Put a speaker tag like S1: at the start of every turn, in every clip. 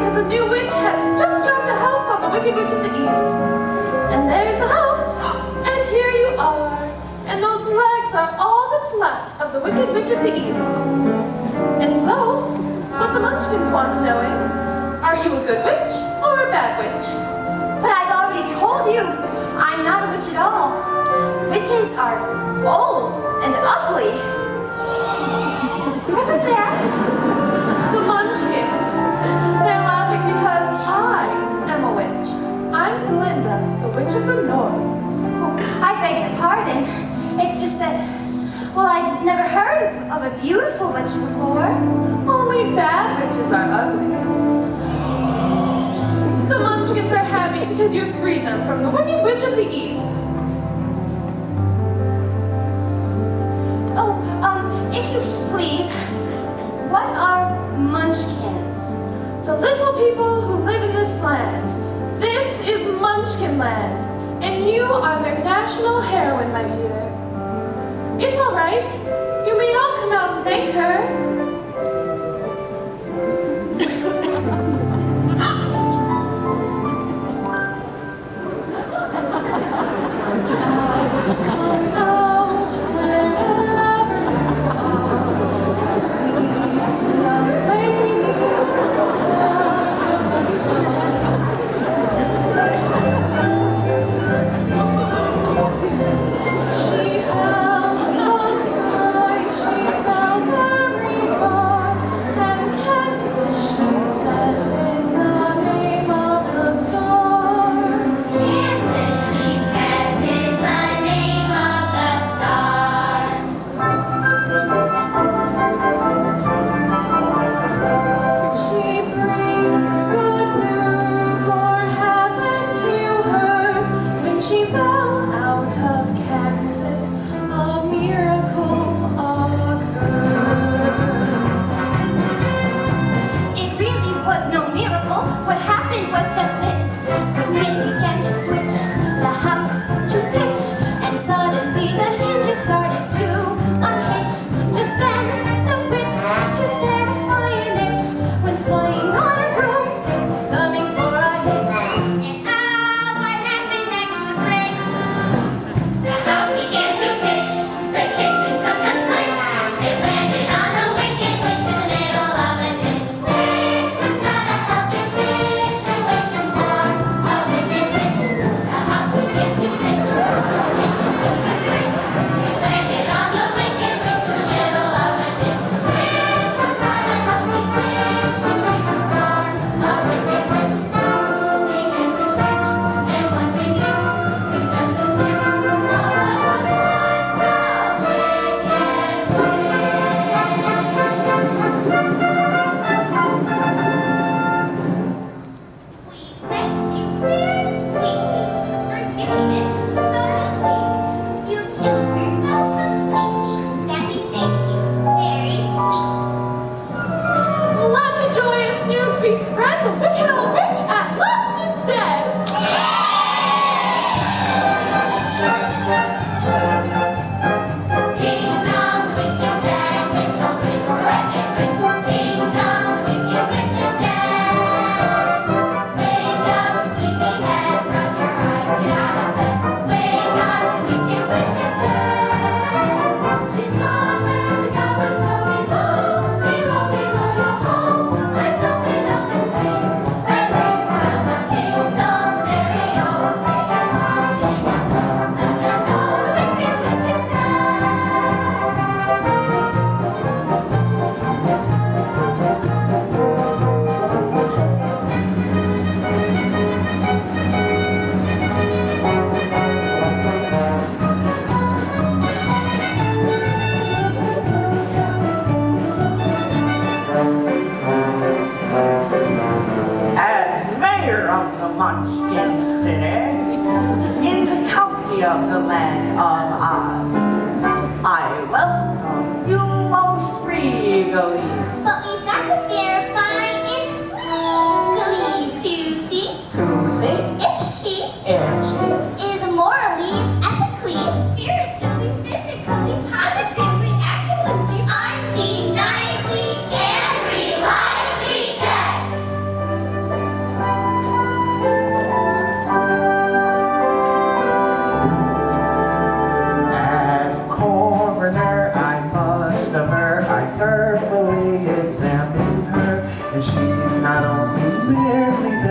S1: because a new witch has just dropped a house on the Wicked Witch of the East. And there's the house, and here you are. And those legs are all that's left of the Wicked Witch of the East. And so, what the Munchkins want to know is, are you a good witch or a bad witch?
S2: But I've already told you, I'm not a witch at all. Witches are old and ugly. What was that?
S1: The Munchkins. They're laughing because I am a witch. I'm Linda, the Witch of the North.
S2: Oh, I beg your pardon. It's just that, well, I'd never heard of a beautiful witch before.
S1: Only bad witches are ugly. The Munchkins are happy because you've freed them from the Wicked Witch of the East.
S2: Oh, if you please, what are Munchkins?
S1: The little people who live in this land. This is Munchkin land, and you are their national heroine, my dear. It's all right. You may all come out and thank her.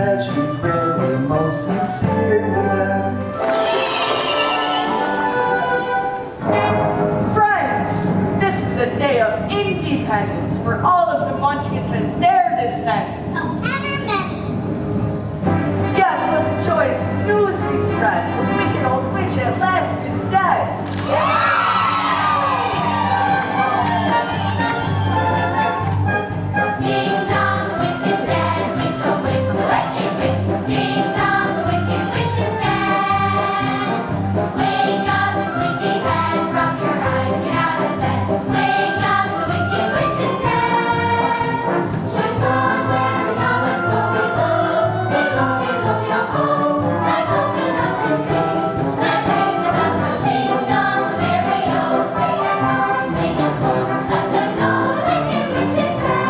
S3: that she's really most sincerely there.
S4: Friends, this is a day of independence for all of the Munchkins and their descendants.
S2: However many.
S4: Yes, let the joyous news be spread. The wicked old witch at last is dead.
S2: Ding dong, the witch is dead. Witch, oh witch, the wicked witch. Ding dong, the wicked witch is dead. Wake up, you sleepyhead, rub your eyes, get out of bed. Wake up, the wicked witch is dead. She's gone where the goblins go below your home. Eyes open up and see, and ring the bells of ding dong, the merry old sing it low, let them know the wicked witch is dead.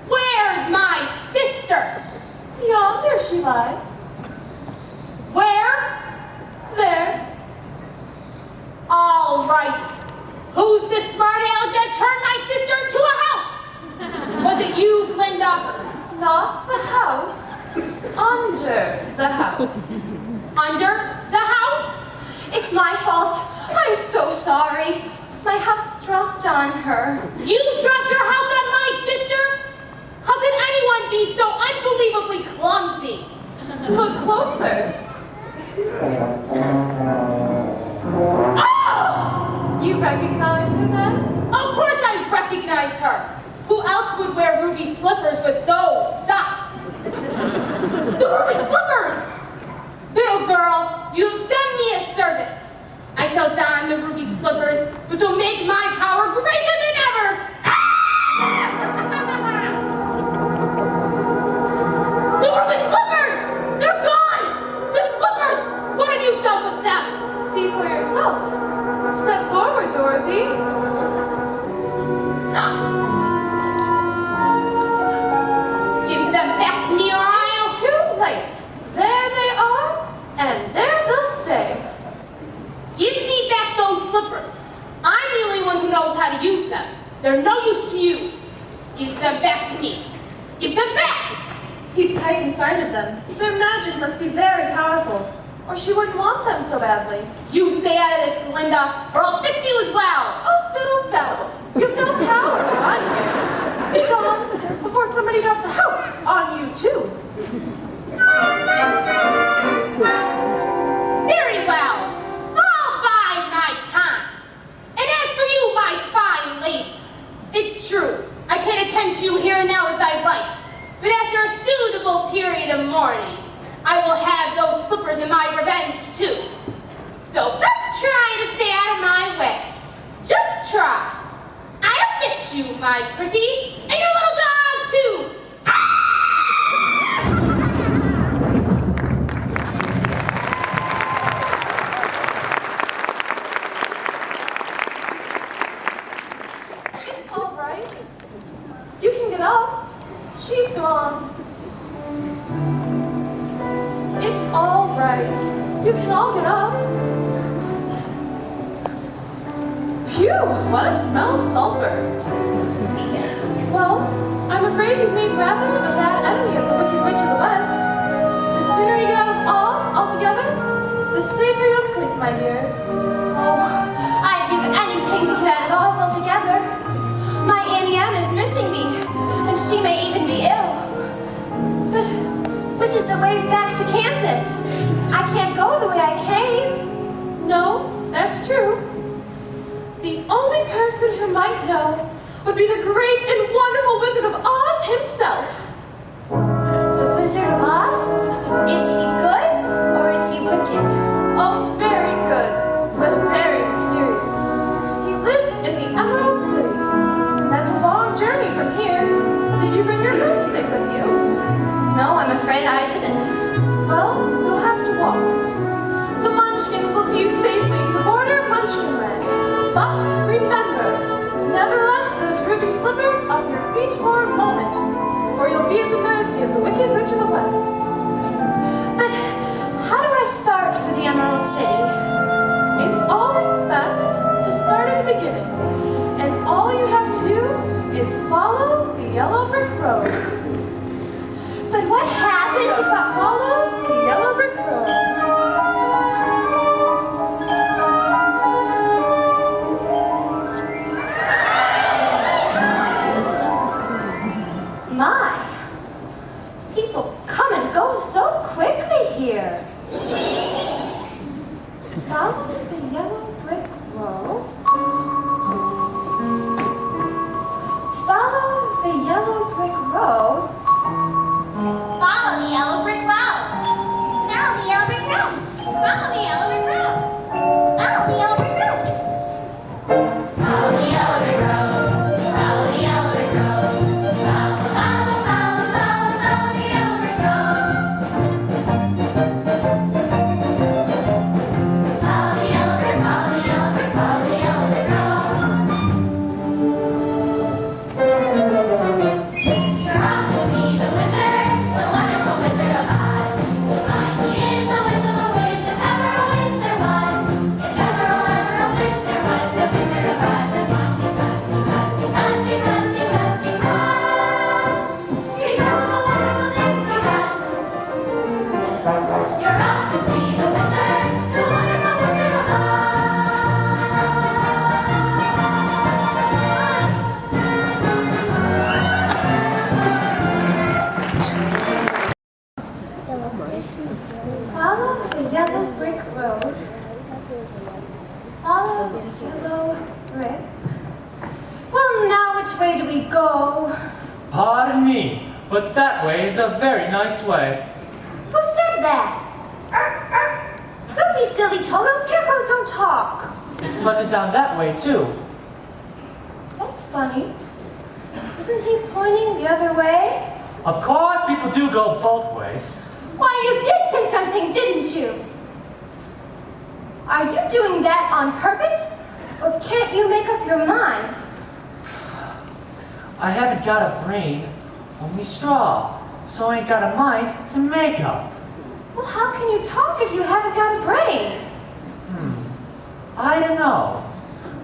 S1: Where's my sister? Yonder she lies. Where? There. All right. Who's this smart aleck that turned my sister into a house? Was it you, Glinda? Not the house. Under the house. Under the house?
S2: It's my fault. I'm so sorry. My house dropped on her.
S1: You dropped your house on my sister? How could anyone be so unbelievably clumsy? Look closer. Oh! You recognize her then? Of course I recognize her. Who else would wear ruby slippers with those socks? The ruby slippers! Little girl, you have done me a service. I shall don the ruby slippers, which will make my power greater than ever. The ruby slippers! They're gone! The slippers! What have you done with them? See for yourself. Step forward, Dorothy. Give them back to me or I'll... Too late. There they are, and there they'll stay. Give me back those slippers. I'm the only one who knows how to use them. They're no use to you. Give them back to me. Give them back! Keep tight inside of them. Their magic must be very powerful, or she wouldn't want them so badly. You stay out of this, Glinda, or I'll fix you as well. Oh, fiddle faddle. You've no power on you. Be gone before somebody drops a house on you, too. Very well. revenge too. So best try to stay out of my way. Just try. I'll get you, my pretty, and your little dog too. It's all right. You can get up. She's gone. It's all right. You can all get up. Phew, what a smell of sulfur. Well, I'm afraid you've made rather a bad enemy of the Wicked Witch of the West. The sooner you get out of Oz altogether, the safer you'll sleep, my dear.
S2: Oh, I'd give anything to get out of Oz altogether. My Auntie Anne is missing me, and she may even be ill. But which is the way back to Kansas? I can't go the way I came.
S1: No, that's true. The only person who might know would be the great and wonderful Wizard of Oz himself.
S2: The Wizard of Oz? Is he good or is he wicked?
S1: Oh, very good, but very mysterious. He lives in the Emerald City. That's a long journey from here. Did you bring your broomstick with you?
S2: No, I'm afraid I didn't.
S1: Well, you'll have to walk. The Munchkins will see you safely to the border of Munchkinland. But remember, never let those ruby slippers off your feet for a moment, or you'll be at the mercy of the Wicked Witch of the West.
S2: But how do I start for the Emerald City?
S1: It's always best to start at the beginning, and all you have to do is follow the yellow brick road.
S2: But what happens if
S1: Just
S2: I...
S1: follow the yellow brick road.
S2: My, people come and go so quickly here. Follow the yellow brick road. Follow the yellow brick road.
S5: Follow the yellow brick road. Follow the yellow brick road. Follow the yellow brick road. Follow the yellow brick road.
S2: Follow the yellow brick road. Follow the yellow brick road. Follow, follow, follow, follow, follow the yellow brick road. Follow the yellow brick, follow the yellow brick, follow the yellow brick road. You're off to see the wizard, the wonderful Wizard of Oz. You'll find he is the Wiz of a Wiz, if ever a Wiz there was. If ever a Wiz there was, the Wizard of Oz is one because of the wonderful things he does. You're off to see the wizard, the wonderful Wizard of Oz. Follow the yellow brick road. Follow the yellow brick. Well, now which way do we go?
S6: Pardon me, but that way is a very nice way.
S2: Who said that? Don't be silly, Toto. Scarecrows don't talk.
S6: It's pleasant down that way, too.
S2: That's funny. Isn't he pointing the other way?
S6: Of course, people do go both ways.
S2: Why, you did say something, didn't you? Are you doing that on purpose? Or can't you make up your mind?
S6: I haven't got a brain, only straw, so I ain't got a mind to make up.
S2: Well, how can you talk if you haven't got a brain?
S6: I don't know,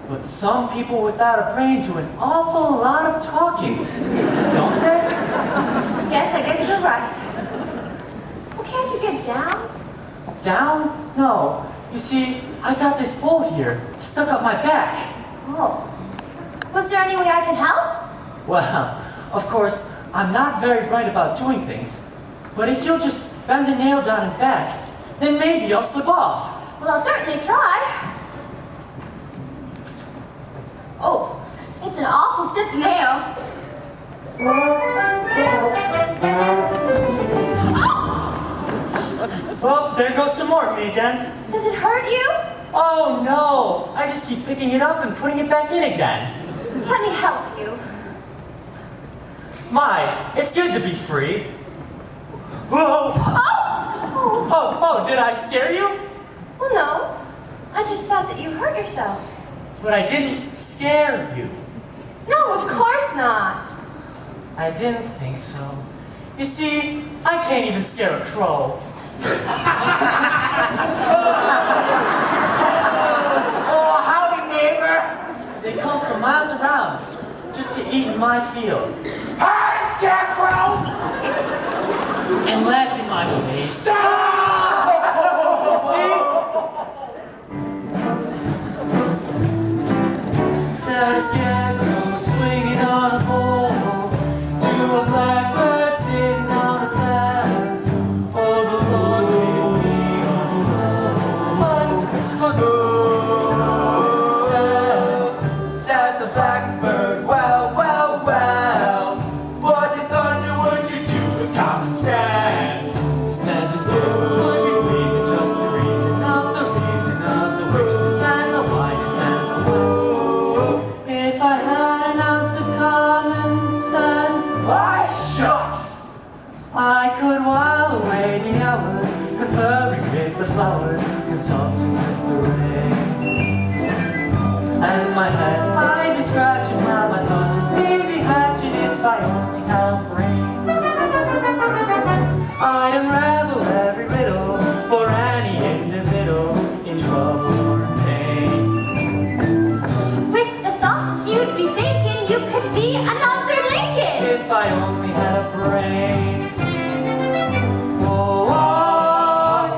S6: but some people without a brain do an awful lot of talking, don't they?
S2: Yes, I guess you're right. Well, can't you get down?
S6: Down? No. You see, I've got this bowl here, stuck up my back.
S2: Oh. Was there any way I could help?
S6: Well, of course, I'm not very bright about doing things, but if you'll just bend the nail down and back, then maybe I'll slip off.
S2: Well, I'll certainly try. Oh, it's an awful stiff nail.
S6: Well, there goes some more of me again.
S1: Does it hurt you?
S6: Oh no, I just keep picking it up and putting it back in again.
S1: Let me help you.
S6: My, it's good to be free. Whoa! Oh, did I scare you?
S1: Well, no. I just thought that you hurt yourself.
S6: But I didn't scare you.
S1: No, of course not.
S6: I didn't think so. You see, I can't even scare a crow.
S4: Oh, howdy, neighbor.
S6: They come from miles around just to eat in my field
S4: Hi, Scarecrow.
S6: and laugh in my face.
S4: Ah!
S6: See? Said a scarecrow swinging on a pole to a blackbird sitting on a fence. Oh, the Lord gave me a soul for good sense.
S4: Said the blackbird, well, well, well. What the thunder would you do with common sense?
S6: Said the spirit would be pleasing just to reason out the reason of the richness and the winess and the whence. If I had an ounce of common sense,
S4: Why, shucks.
S6: I could while away the hours, conferring with the flowers, consulting with the rain. And my head I'd be scratching while my thoughts are busy hatching if I only had a brain. I'd unravel every riddle for any individual in trouble or pain.
S5: With the thoughts you'd be thinking, you could be another Lincoln.
S6: If I only had a brain. Oh, I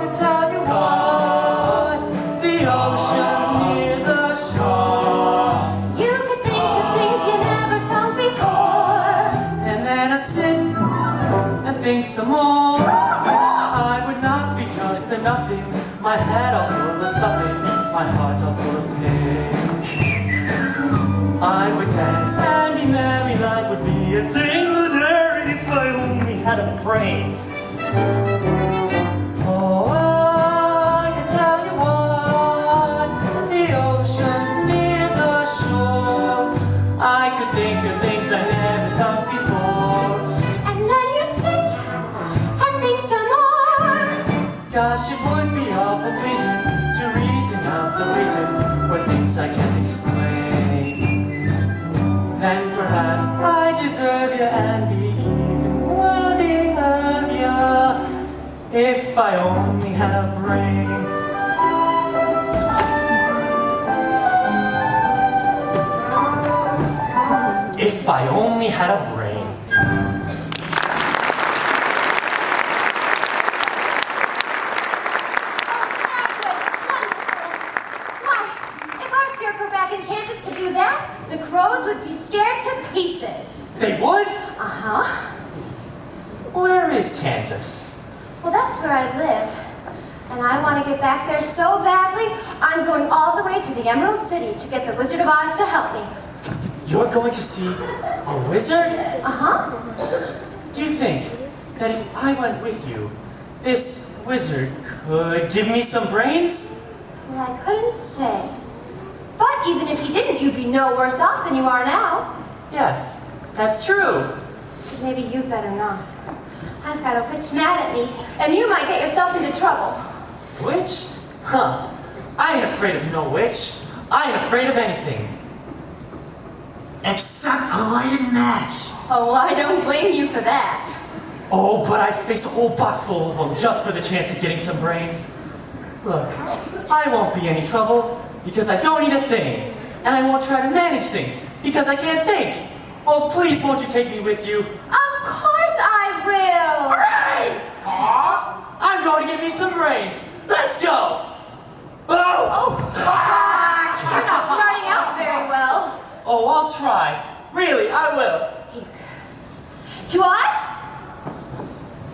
S6: could tell you what, the ocean's near the shore.
S5: You could think of things you never thought before.
S6: And then I'd sit and think some more. I would not be just a nothing, my head all full of stuffing, my heart all full of pain. I would dance and be merry, life would be a ding-a-dairy if I only had a brain. Oh, I can tell you what, the ocean's near the shore. I could think of things I never thought before.
S5: And then you'd sit and think some more.
S6: Gosh, it would be awful pleasing to reason out the reason for things I can't explain. Then perhaps I deserve you and be even worthy of you if I only had a brain. If I only had a brain.
S5: If our scarecrow back in Kansas could do that, the crows would be scared to pieces.
S6: They would?
S5: Uh-huh.
S6: Where is Kansas?
S5: Well, that's where I live. And I want to get back there so badly, I'm going all the way to the Emerald City to get the Wizard of Oz to help me.
S6: You're going to see a wizard?
S5: Uh-huh.
S6: Do you think that if I went with you, this wizard could give me some brains?
S5: Well, I couldn't say. But even if he didn't, you'd be no worse off than you are now.
S6: Yes, that's true.
S5: But maybe you'd better not. I've got a witch mad at me, and you might get yourself into trouble.
S6: Witch? Huh. I ain't afraid of no witch. I ain't afraid of anything. Except a lighted match.
S5: Oh, well, I don't blame you for that.
S6: Oh, but I faced a whole box full of them just for the chance of getting some brains. Look, I won't be any trouble because I don't need a thing. And I won't try to manage things because I can't think. Oh, please won't you take me with you?
S5: Of course I will.
S6: Hooray! Aw, I'm going to get me some brains. Let's go!
S5: Oh, you're not starting out very well.
S6: Oh, I'll try. Really, I will.
S5: To us?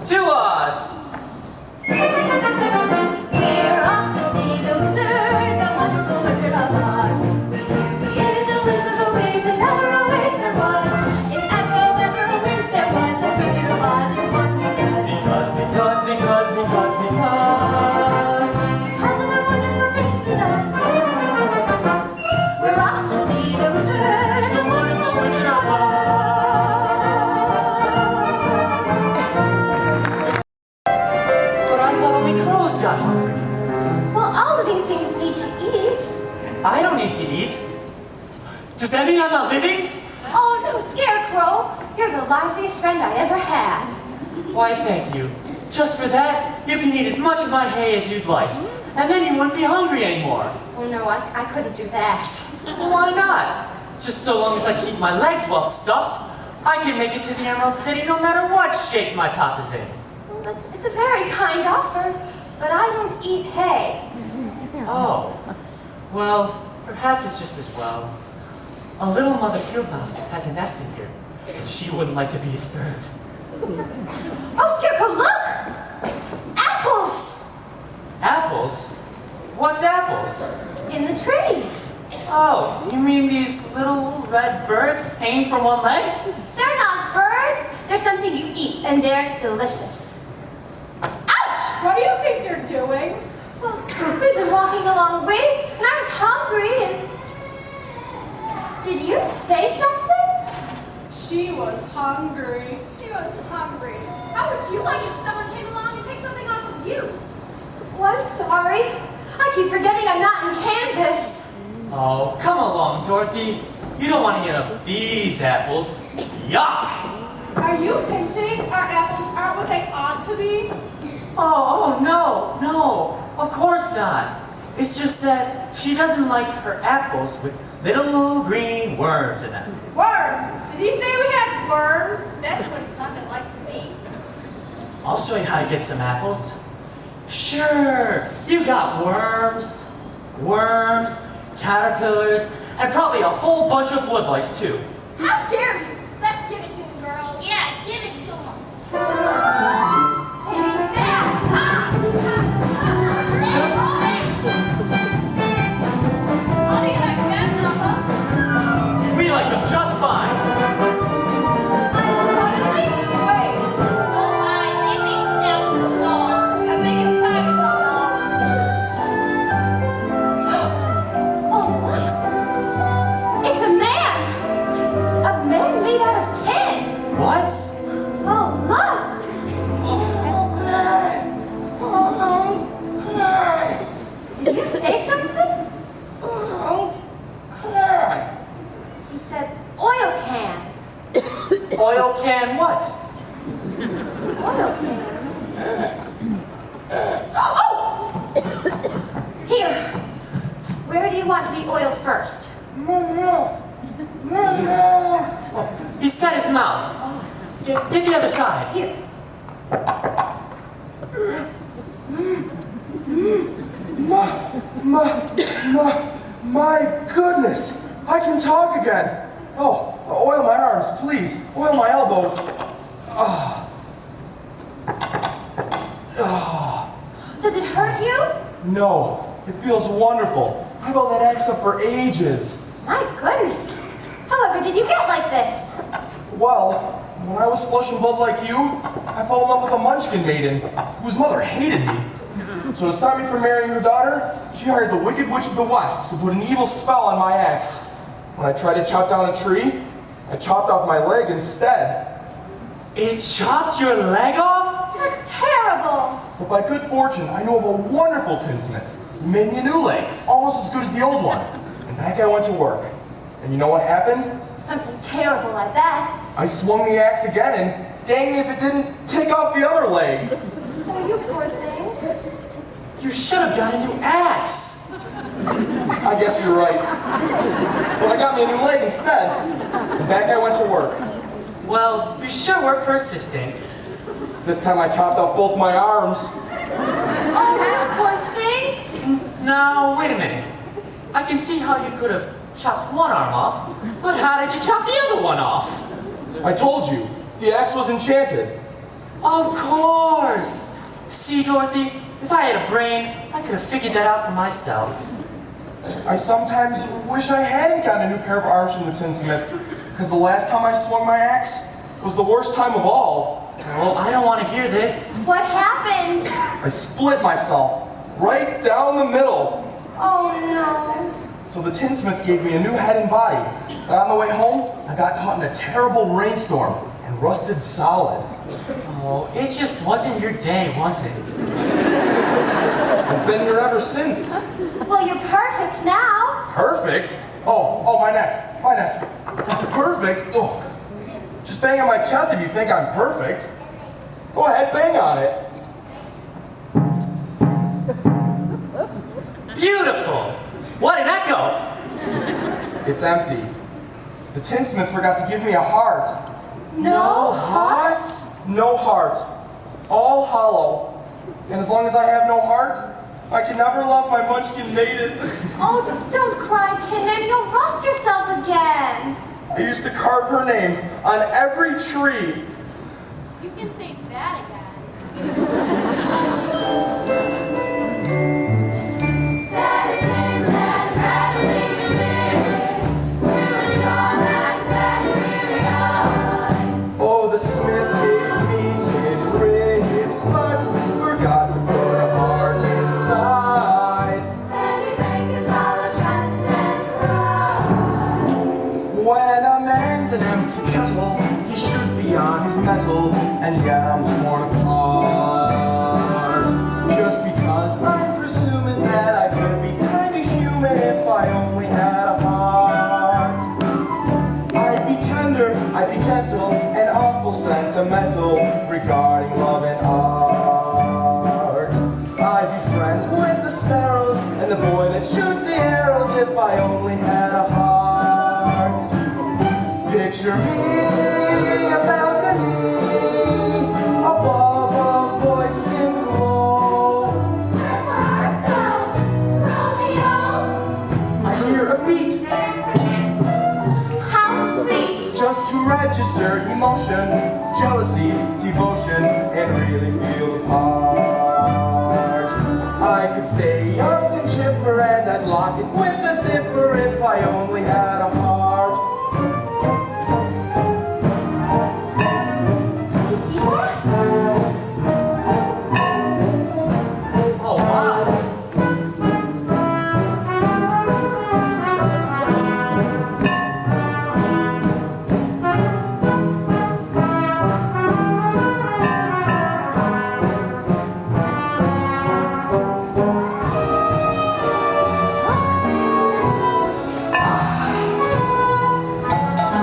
S6: To Oz.
S5: We're off to see the wizard, the wonderful Wizard of Oz. We hear he is a wizard of ways, if ever a ways there was. If ever a ways there was, the Wizard of Oz is one because.
S6: Because.
S5: to eat.
S6: I don't need to eat. Does that mean I'm not living?
S5: Oh, no, Scarecrow. You're the liveliest friend I ever had.
S6: Why, thank you. Just for that, you can eat as much of my hay as you'd like. And then you wouldn't be hungry anymore.
S5: Oh, no, I couldn't do that.
S6: Well, why not? Just so long as I keep my legs well stuffed, I can make it to the Emerald City no matter what shape my top is in.
S5: Well, it's a very kind offer, but I don't eat hay.
S6: Oh. Well, perhaps it's just as well. A little mother field mouse has a nest in here, and she wouldn't like to be disturbed.
S5: Oh, Scarecrow, look! Apples!
S6: Apples? What's apples?
S5: In the trees.
S6: Oh, you mean these little red birds hanging from one leg?
S5: They're not birds. They're something you eat, and they're delicious. Ouch!
S1: What do you think you're doing?
S5: Well, we've been walking a long ways, and I was hungry, and... Did you say something?
S1: She was hungry.
S2: She was hungry. How would you like if someone came along and picked something off of you?
S5: Oh, I'm sorry. I keep forgetting I'm not in Kansas.
S6: Oh, come along, Dorothy. You don't want to get of these apples. Yuck!
S1: Are you hinting our apples aren't what they ought to be?
S6: Oh, no, of course not. It's just that she doesn't like her apples with little green worms in them.
S1: Worms. Did he say we had worms? That's what it sounded like to me.
S6: I'll show you how to get some apples. Sure, you got worms, caterpillars, and probably a whole bunch of wood lice too.
S2: How dare you? Let's give it to him, girls. Yeah, give it to him.
S5: Take that!
S2: How do you like them, Knuckles?
S6: We like them just fine.
S1: Suddenly, wait.
S2: So I think they sound so soul. I think it's time to call it off.
S5: Oh, look! It's a man! A man made out of tin!
S6: What?
S5: Oh, look! Did you say something? You said oil can.
S6: Oil can what?
S5: Oil can. Oh! Here. Where do you want to be oiled first?
S6: Oh, he set his mouth. Get the other side.
S5: Here.
S3: My goodness! I can talk again! Oh, oil my arms, please. Oil my elbows.
S5: Does it hurt you?
S3: No, it feels wonderful. I've held that axe up for ages.
S5: My goodness. However, did you get like this?
S3: Well, when I was flesh and blood like you, I fell in love with a munchkin maiden whose mother hated me. So to stop me from marrying her daughter, she hired the Wicked Witch of the West to put an evil spell on my axe. When I tried to chop down a tree, I chopped off my leg instead.
S6: It chopped your leg off?
S5: That's terrible.
S3: But by good fortune, I know of a wonderful tinsmith who made me a new leg, almost as good as the old one. And that guy went to work. And you know what happened?
S5: Something terrible like that.
S3: I swung the axe again, and dang me if it didn't take off the other leg.
S5: Oh, you poor thing.
S6: You should have got a new axe.
S3: I guess you're right. But I got me a new leg instead. And that guy went to work.
S6: Well, you sure were persistent.
S3: This time I chopped off both my arms.
S5: Oh, you poor thing.
S6: Now, wait a minute. I can see how you could have chopped one arm off, but how did you chop the other one off?
S3: I told you, the axe was enchanted.
S6: Of course! See, Dorothy, if I had a brain, I could have figured that out for myself.
S3: I sometimes wish I hadn't gotten a new pair of arms from the tinsmith, because the last time I swung my axe was the worst time of all.
S6: Oh, I don't want to hear this.
S5: What happened?
S3: I split myself right down the middle.
S5: Oh, no.
S3: So the tinsmith gave me a new head and body. And on the way home, I got caught in a terrible rainstorm and rusted solid.
S6: Oh, it just wasn't your day, was it?
S3: I've been here ever since.
S5: Well, you're perfect now.
S3: Perfect? Oh, my neck. My neck. Perfect? Oh. Just bang on my chest if you think I'm perfect. Go ahead, bang on it.
S6: Beautiful! What an echo!
S3: It's empty. The tinsmith forgot to give me a heart.
S5: No
S6: heart?
S3: No heart. All hollow. And as long as I have no heart, I can never love my munchkin maiden.
S5: Oh, don't cry, Tin Man. You'll rust yourself again.
S3: I used to carve her name on every tree.
S2: You can say that again.
S3: Oh, the smith gave me tin ribs, but forgot to put a heart inside. When a man's an empty kettle, he should be on his mettle, and yet I'm torn apart. Just because I'm presuming that I could be kinda human if I only had a heart. I'd be tender, I'd be gentle, and awful sentimental regarding love and art. I'd be friends with the sparrows and the boy that shoots the arrows if I only had a heart. Picture me a balcony, above a voice sings low. I hear a beat,
S5: How sweet.
S3: just to register emotion, jealousy, devotion, and really feel the part. I could stay young and chipper, and I'd lock it with a zipper if I only had a heart.
S5: Did you see that?
S6: Oh, wow!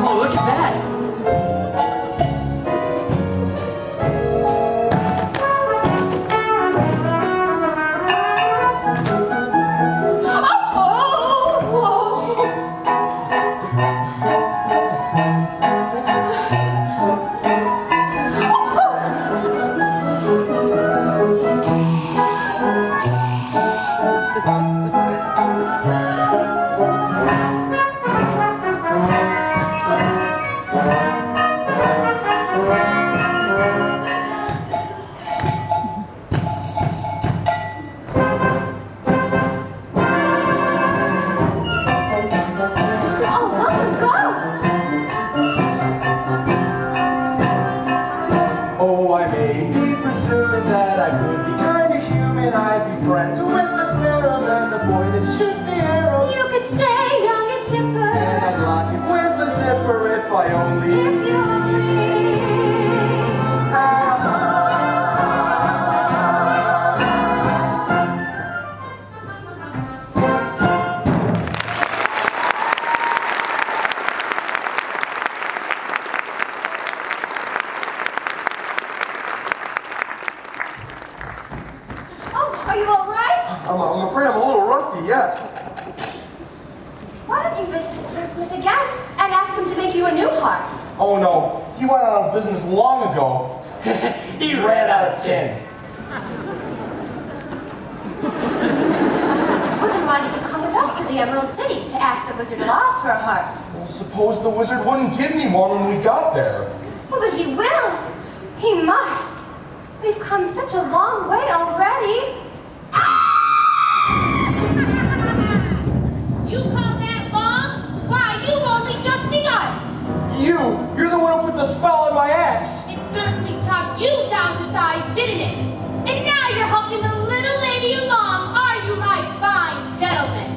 S6: Oh, look at that!
S5: Oh, let him go.
S3: Oh, I may be presuming that I could be kinda human. I'd be friends with the sparrows and the boy that shoots the arrows.
S5: You could stay young and
S3: And
S5: chipper
S3: I'd lock it with a zipper if I only
S5: if you only had a Oh, are you all right?
S3: I'm afraid I'm a little rusty yet.
S5: Why don't you visit the tinsmith again and ask him to make you a new heart?
S3: Oh no, he went out of business long ago.
S6: He ran out of tin.
S5: Well, then why don't you come with us to the Emerald City to ask the Wizard of Oz for a heart?
S3: Well, suppose the wizard wouldn't give me one when we got there.
S5: Oh, but he will. He must. We've come such a long way already.
S2: You call that long? Why, you've only just begun.
S3: You're the one who put the spell on my axe.
S2: It certainly chopped you down to size, didn't it? And now you're helping the little lady along, are you, my fine gentleman?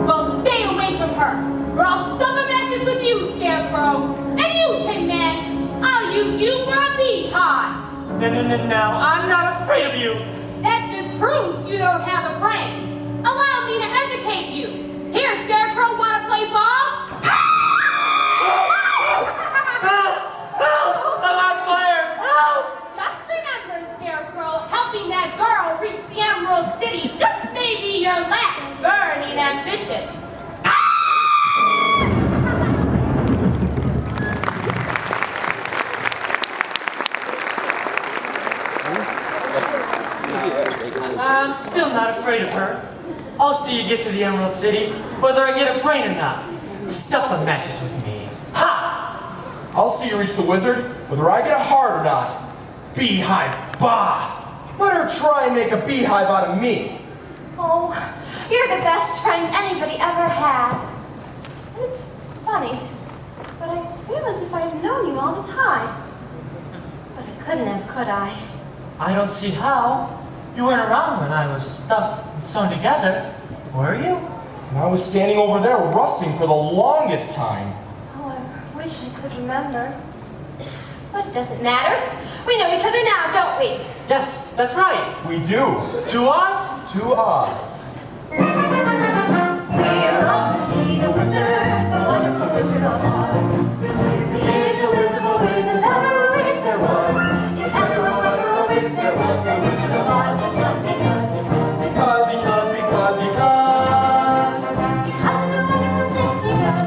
S2: Well, stay away from her, or I'll stuff a matches with you, Scarecrow. And you, Tin Man, I'll use you for a beehive.
S6: No, I'm not afraid of you.
S2: That just proves you don't have a brain. Allow me to
S1: educate you. Here, Scarecrow, wanna play ball?
S6: Help! I'm on fire! Help!
S1: Just remember, Scarecrow, helping that girl reach the Emerald City just may be your last burning ambition.
S6: I'm still not afraid of her. I'll see you get to the Emerald City, whether I get a brain or not. Stuff that matches with me. Ha!
S3: I'll see you reach the wizard, whether I get a heart or not. Beehive, bah! Let her try and make a beehive out of me.
S5: Oh, you're the best friend anybody ever had. And it's funny, but I feel as if I've known you all the time. But I couldn't have, could I?
S6: I don't see how. You weren't around when I was stuffed and sewn together, were you?
S3: And I was standing over there rusting for the longest time.
S5: Oh, I wish I could remember. But it doesn't matter. We know each other now, don't we?
S6: Yes, that's right.
S3: We do.
S6: To us?
S3: To us.
S5: We're off to see the wizard, the wonderful Wizard of Oz. He is a wizard of ways, if ever a wiz there was. If ever a wiz there was, the Wizard of Oz is one because of the wonderful things he does.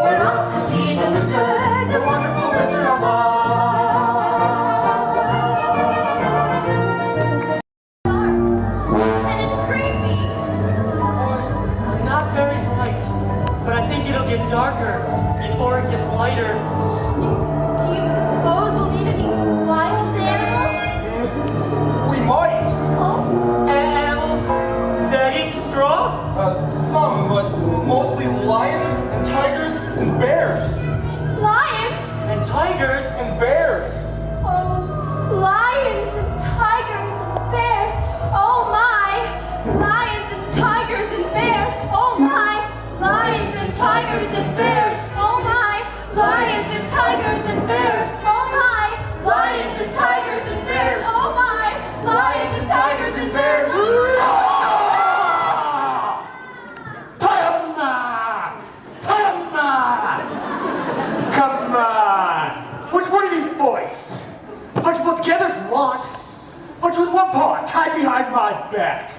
S5: We're off to see the wizard, the wonderful Wizard of Oz. And it's creepy.
S6: Of course, I'm not very bright, but I think it'll get darker before it gets lighter.
S5: Do you suppose we'll meet any wild animals?
S3: We might.
S5: Oh,
S6: Animals that eat straw?
S3: Some, but mostly lions and tigers and bears.
S5: lions!
S6: And tigers?
S3: And bears.
S5: Oh, lions and tigers and bears. Oh my! Lions and tigers and bears. Oh my! Lions and tigers and bears. Oh my! Lions and tigers and bears. Oh my! Lions and tigers and bears. Oh my! Lions and tigers and bears.
S4: Come on! Which one of you boys? Fight you both together if you want. Fight you with one paw tied behind my back.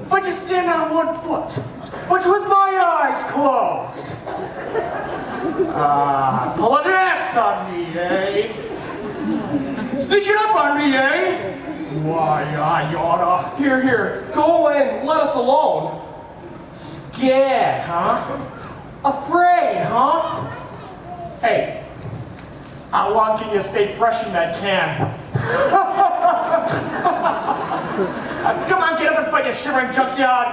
S4: Fight you stand on one foot. Fight you with my eyes closed. Pulling an ass on me, eh? Sneaking up on me, eh? Why, I oughta.
S3: Here, go away and let us alone.
S4: Scared, huh? Afraid, huh? Hey, how long can you stay fresh in that can? Come on, get up and fight, you shivering junkyard.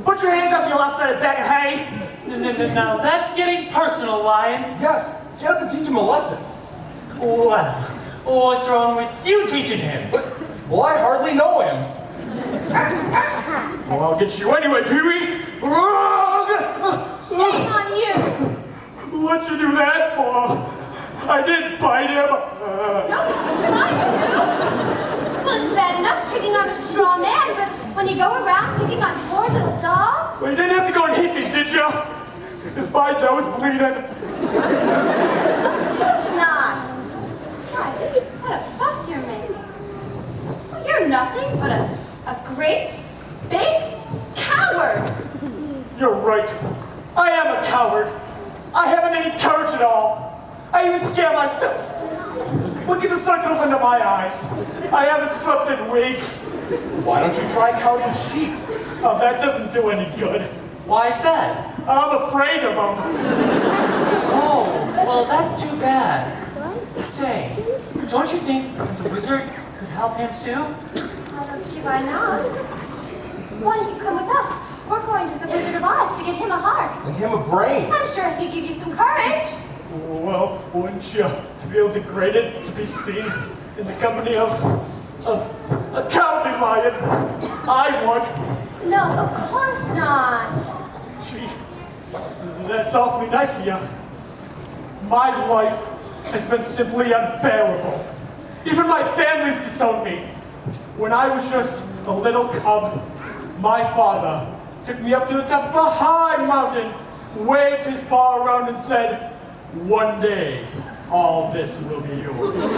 S4: Put your hands up, you lopsided bag of hay.
S6: Now that's getting personal, Lion.
S3: Yes, get up and teach him a lesson.
S6: Well, what's wrong with you teaching him?
S3: Well, I hardly know him.
S4: Well, I'll get you anyway, Pee-wee.
S5: Shame on you!
S4: What'd you do that for? I didn't bite him.
S5: No, but you tried to. Well, it's bad enough picking on a straw man, but when you go around picking on poor little dogs?
S4: Well, you didn't have to go and hit me, did you? Is my nose bleeding?
S5: Of course not. Why, what a fuss you're making. Well, you're nothing but a great, big coward.
S4: You're right. I am a coward. I haven't any courage at all. I even scare myself. Look at the circles under my eyes. I haven't slept in weeks.
S3: Why don't you try counting sheep?
S4: Oh, that doesn't do any good.
S6: Why is that?
S4: I'm afraid of them.
S6: Oh, well, that's too bad. Say, don't you think the wizard could help him too?
S5: I don't see why not. Why don't you come with us? We're going to the Wizard of Oz to get him a heart.
S3: And him a brain.
S5: I'm sure he could give you some courage.
S4: Well, wouldn't you feel degraded to be seen in the company of a cowardly lion? I would.
S5: No, of course not.
S4: Gee, that's awfully nice of you. My life has been simply unbearable. Even my family's disowned me. When I was just a little cub, my father took me up to the top of a high mountain, waved his paw around and said, "One day, all this will be yours."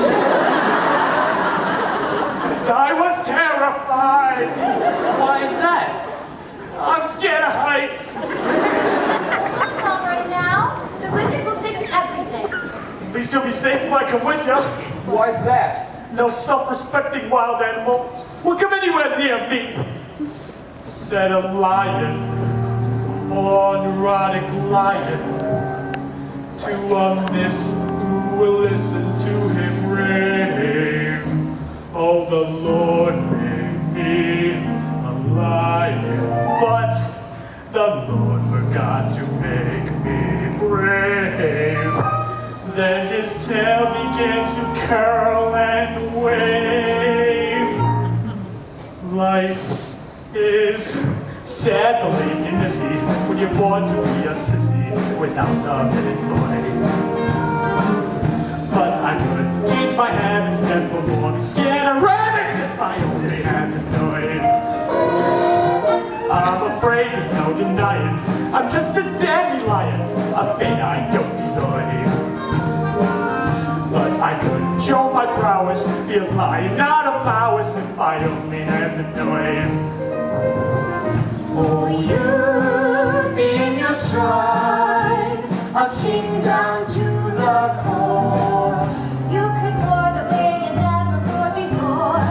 S4: And I was terrified.
S6: Why is that?
S4: I'm scared of heights.
S5: Well, Tom, right now, the wizard will fix everything.
S4: Please still be safe if I come with you.
S3: Why's that?
S4: No self-respecting wild animal will come anywhere near me, said a lion, a neurotic lion, to a miss who will listen to him rave. Oh, the Lord made me a lion, but the Lord forgot to make me brave. Then his tail began to curl and wave. Life is sad, believe me, missy, when you're born to be a sissy without love and authority. But I could change my habits, never more be scared of rabbits if I only had the knife. I'm afraid there's no denying, I'm just a dandelion, a fate I don't deserve. But I could show my prowess, be a lion, not a mouse, if I only had the knife.
S5: Oh, you'd be in your stride, a king down to the core. You could roar the way you never roared before.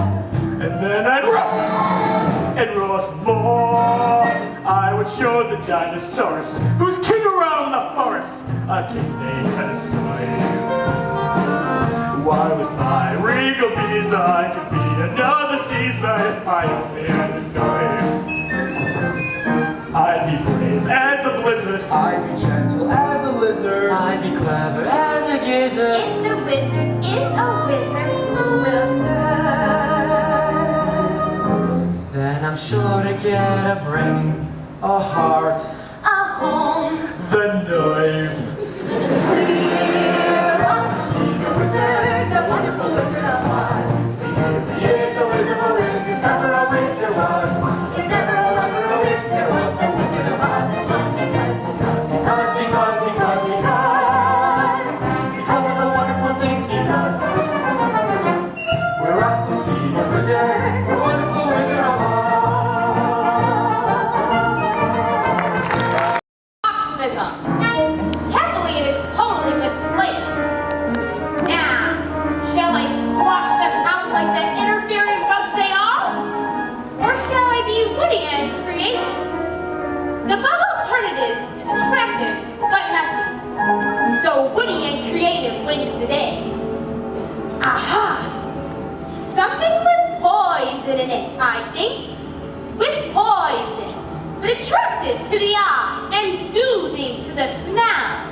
S4: And then I'd roar and roar some more. I would show the dinosaurs who's king around the forest, a king they had slave. Why with my regal bees I could be another Caesar if I only had the knife. I'd be brave as a blizzard,
S3: I'd be gentle as a lizard.
S6: I'd be clever as a gizzard.
S5: If the wizard is a wizard, who will serve?
S6: Then I'm sure to get a brain.
S3: A heart.
S5: A home.
S4: the knife.
S5: We're off to see the wizard, the wonderful Wizard of Oz. He is a wizard, if ever a wiz there was. If ever a lover a wiz there was, the Wizard of Oz is fun because
S6: Because of the wonderful things he does.
S3: We're off to see the wizard.
S6: The wonderful Wizard of
S1: Optimism. Can't believe it's totally misplaced. Now, shall I squash them out like the interfering bugs they are? Or shall I be witty and creative? The bug alternative is attractive but messy. So witty and creative wins the day. Aha! Something with poison in it, I think. With poison. But attractive to the eye and soothing to the smell.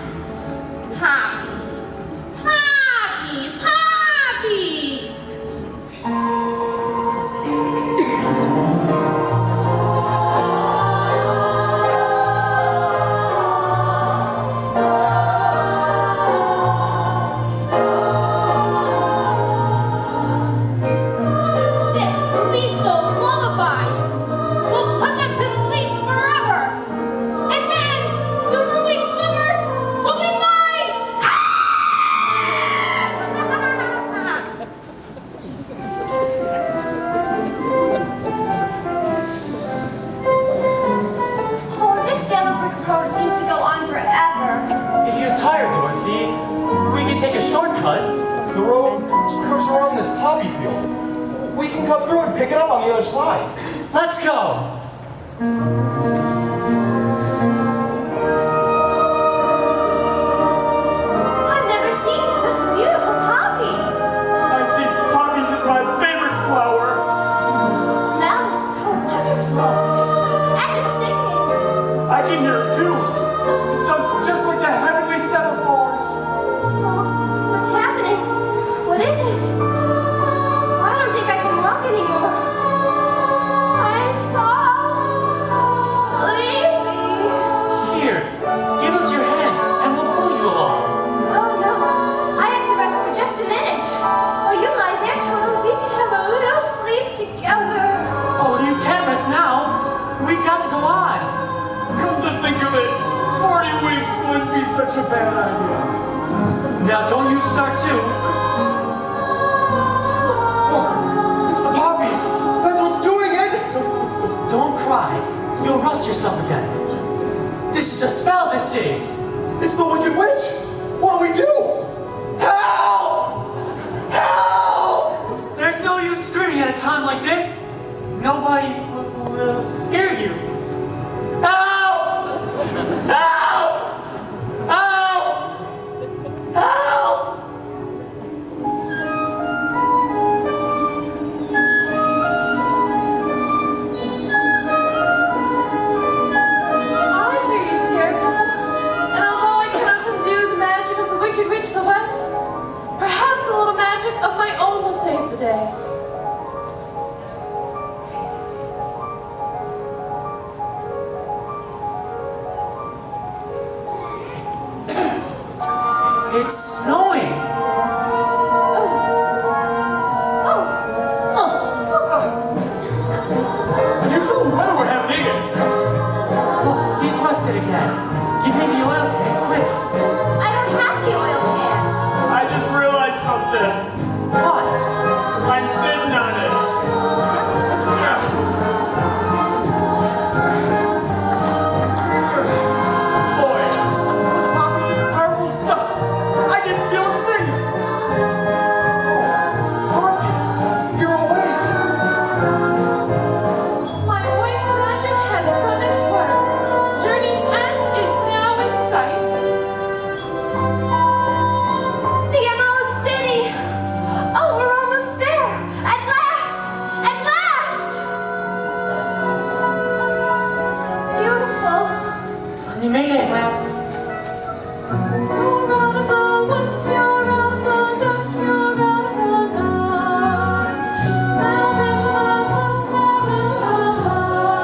S1: Poppies, poppies, poppies! This lethal lullaby will put them to sleep forever. And then the ruby slippers will be mine. Ah!
S5: Oh, this yellow brick road seems to go on forever.
S6: If you're tired, Dorothy, we can take a shortcut.
S3: The road curves around this poppy field. We can cut through and pick it up on the other side.
S6: Let's go.
S5: I've never seen such beautiful poppies.
S4: I think poppies is my favorite flower.
S5: The smell is so wonderful. And it's singing.
S4: I can hear it too. It sounds just like the heavenly semaphores.
S5: Oh, what's happening? What is it? I don't think I can walk anymore. I'm so
S6: go on.
S4: Come to think of it, 40 weeks wouldn't be such a bad idea.
S6: Now don't you start too.
S3: Oh, it's the poppies. That's what's doing it.
S6: Don't cry. You'll rust yourself again. This is a spell, this is.
S3: It's the Wicked Witch. What do we do? Help! Help!
S6: There's no use screaming at a time like this. Nobody will hear you. Help! Help! Help! Help!
S1: I hear you, Scarecrow. And although I cannot undo the magic of the Wicked Witch of the West, perhaps a little magic of my own will save the day.
S6: It's snowing.
S4: Usual weather we're having again.
S6: Look, he's rusted again. Give me the oil can, quick.
S5: I don't have the oil can.
S4: I just realized something.
S6: What?
S4: I'm sitting on it. Boy, this poppies is powerful stuff. I didn't feel a thing.
S3: Dorothy, you're awake.
S1: My white magic has done its work. Journey's end is now in sight.
S5: The Emerald City. Oh, we're almost there. At last. At last. So beautiful.
S6: You made it.
S1: You're out of the woods, you're out of the dark, you're out of the night. Step into the sun, step into the light.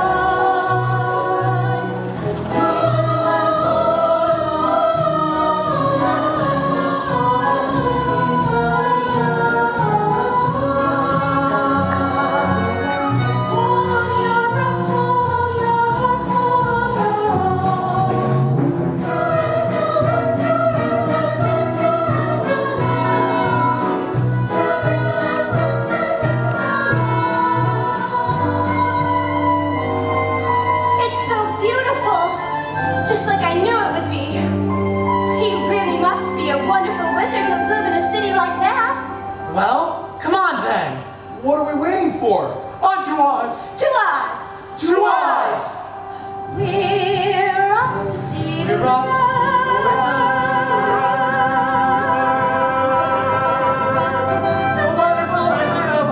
S1: Hold on your breath, hold on your heart, hold on your heart.
S5: It's so beautiful. Just like I knew it would be. He really must be a wonderful wizard to live in a city like that.
S6: Well, come on then.
S3: What are we waiting for?
S4: On to us.
S5: To us.
S6: To us.
S5: We're off to see the
S6: We're off to see the
S5: wizard.
S6: The wonderful Wizard of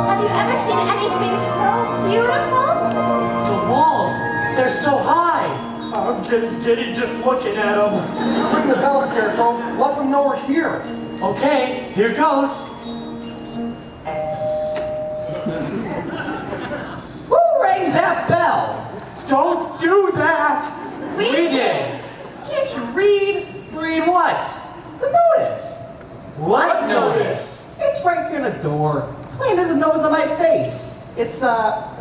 S5: Have you ever seen anything so beautiful?
S6: The walls, they're so high.
S4: I'm getting giddy just looking at them.
S3: Ring the bell, Scarecrow. Let them know we're here.
S6: Okay, here goes.
S7: Who rang that bell?
S4: Don't do that.
S5: We did.
S7: Can't you read
S6: Read what?
S7: the notice?
S6: What notice?
S7: It's right here in the door. Plain as the nose on my face. It's, oh.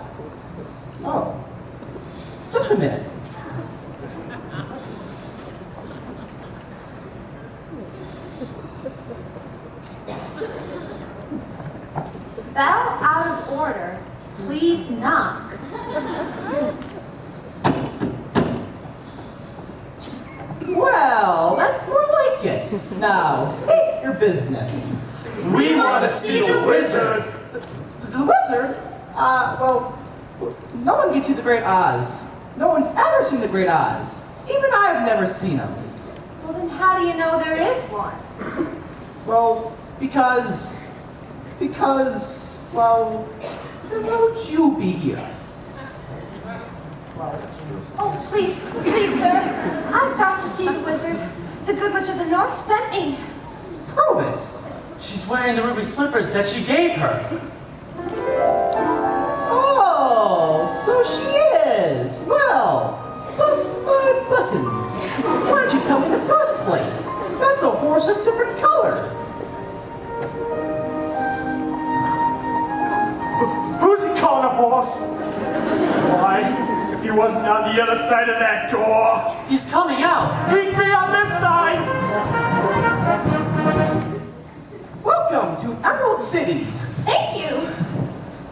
S7: Just a minute.
S5: order. Please knock.
S7: Well, that's more like it. Now, state your business.
S6: We want to see the wizard.
S7: The wizard? Well, no one can see the Great Oz. No one's ever seen the Great Oz. Even I've never seen him.
S5: Well, then how do you know there is one?
S7: Well, because, well, then why would you be here? Well, that's true.
S5: Oh, please, sir. I've got to see the wizard. The good witch of the north sent me.
S7: Prove it.
S6: She's wearing the ruby slippers that she gave her.
S7: Oh, so she is. Well, bust my buttons. Why didn't you tell me in the first place? That's a horse of different color.
S4: Who's he calling a horse? Why, if he wasn't on the other side of that door,
S6: He's coming out.
S4: he'd be on this side.
S7: Welcome to Emerald City.
S5: Thank you.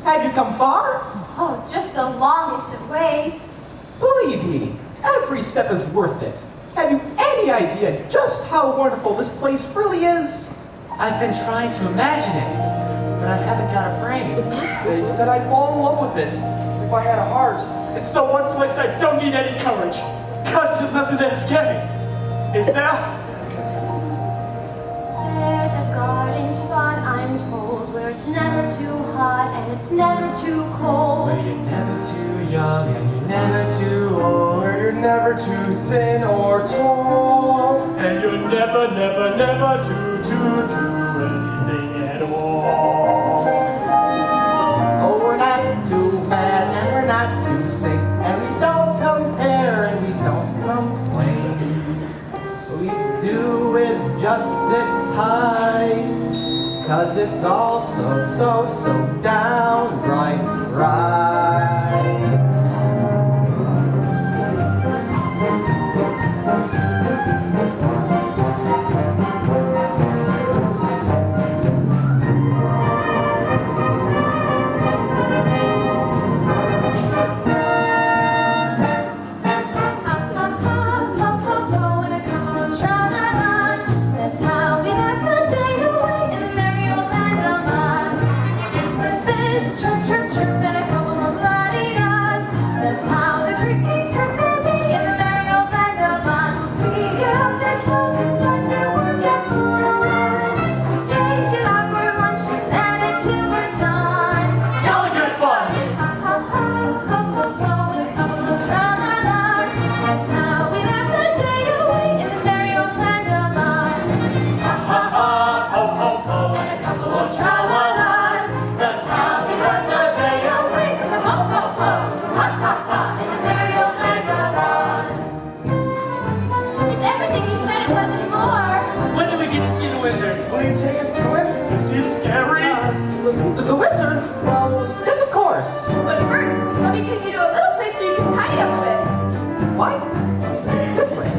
S7: Have you come far?
S5: Oh, just the longest of ways.
S7: Believe me, every step is worth it. Have you any idea just how wonderful this place really is?
S6: I've been trying to imagine it, but I haven't got a brain.
S3: They said I'd fall in love with it if I had a heart.
S4: It's the one place I don't need any courage. Cause there's nothing that scary. Is there?
S5: There's a garden spot, I'm told, where it's never too hot and it's never too cold.
S6: Where you're never too young and you're never too old.
S3: Where you're never too thin or tall.
S4: And you're never, never, never to do anything at all.
S7: Oh, we're not too mad and we're not too sick, and we don't compare and we don't complain. What we do is just sit tight, 'cause it's all so downright right. The wizard? Well, yes, of course.
S1: But first, let me take you to a little place where you can tidy up a bit.
S7: What? This way.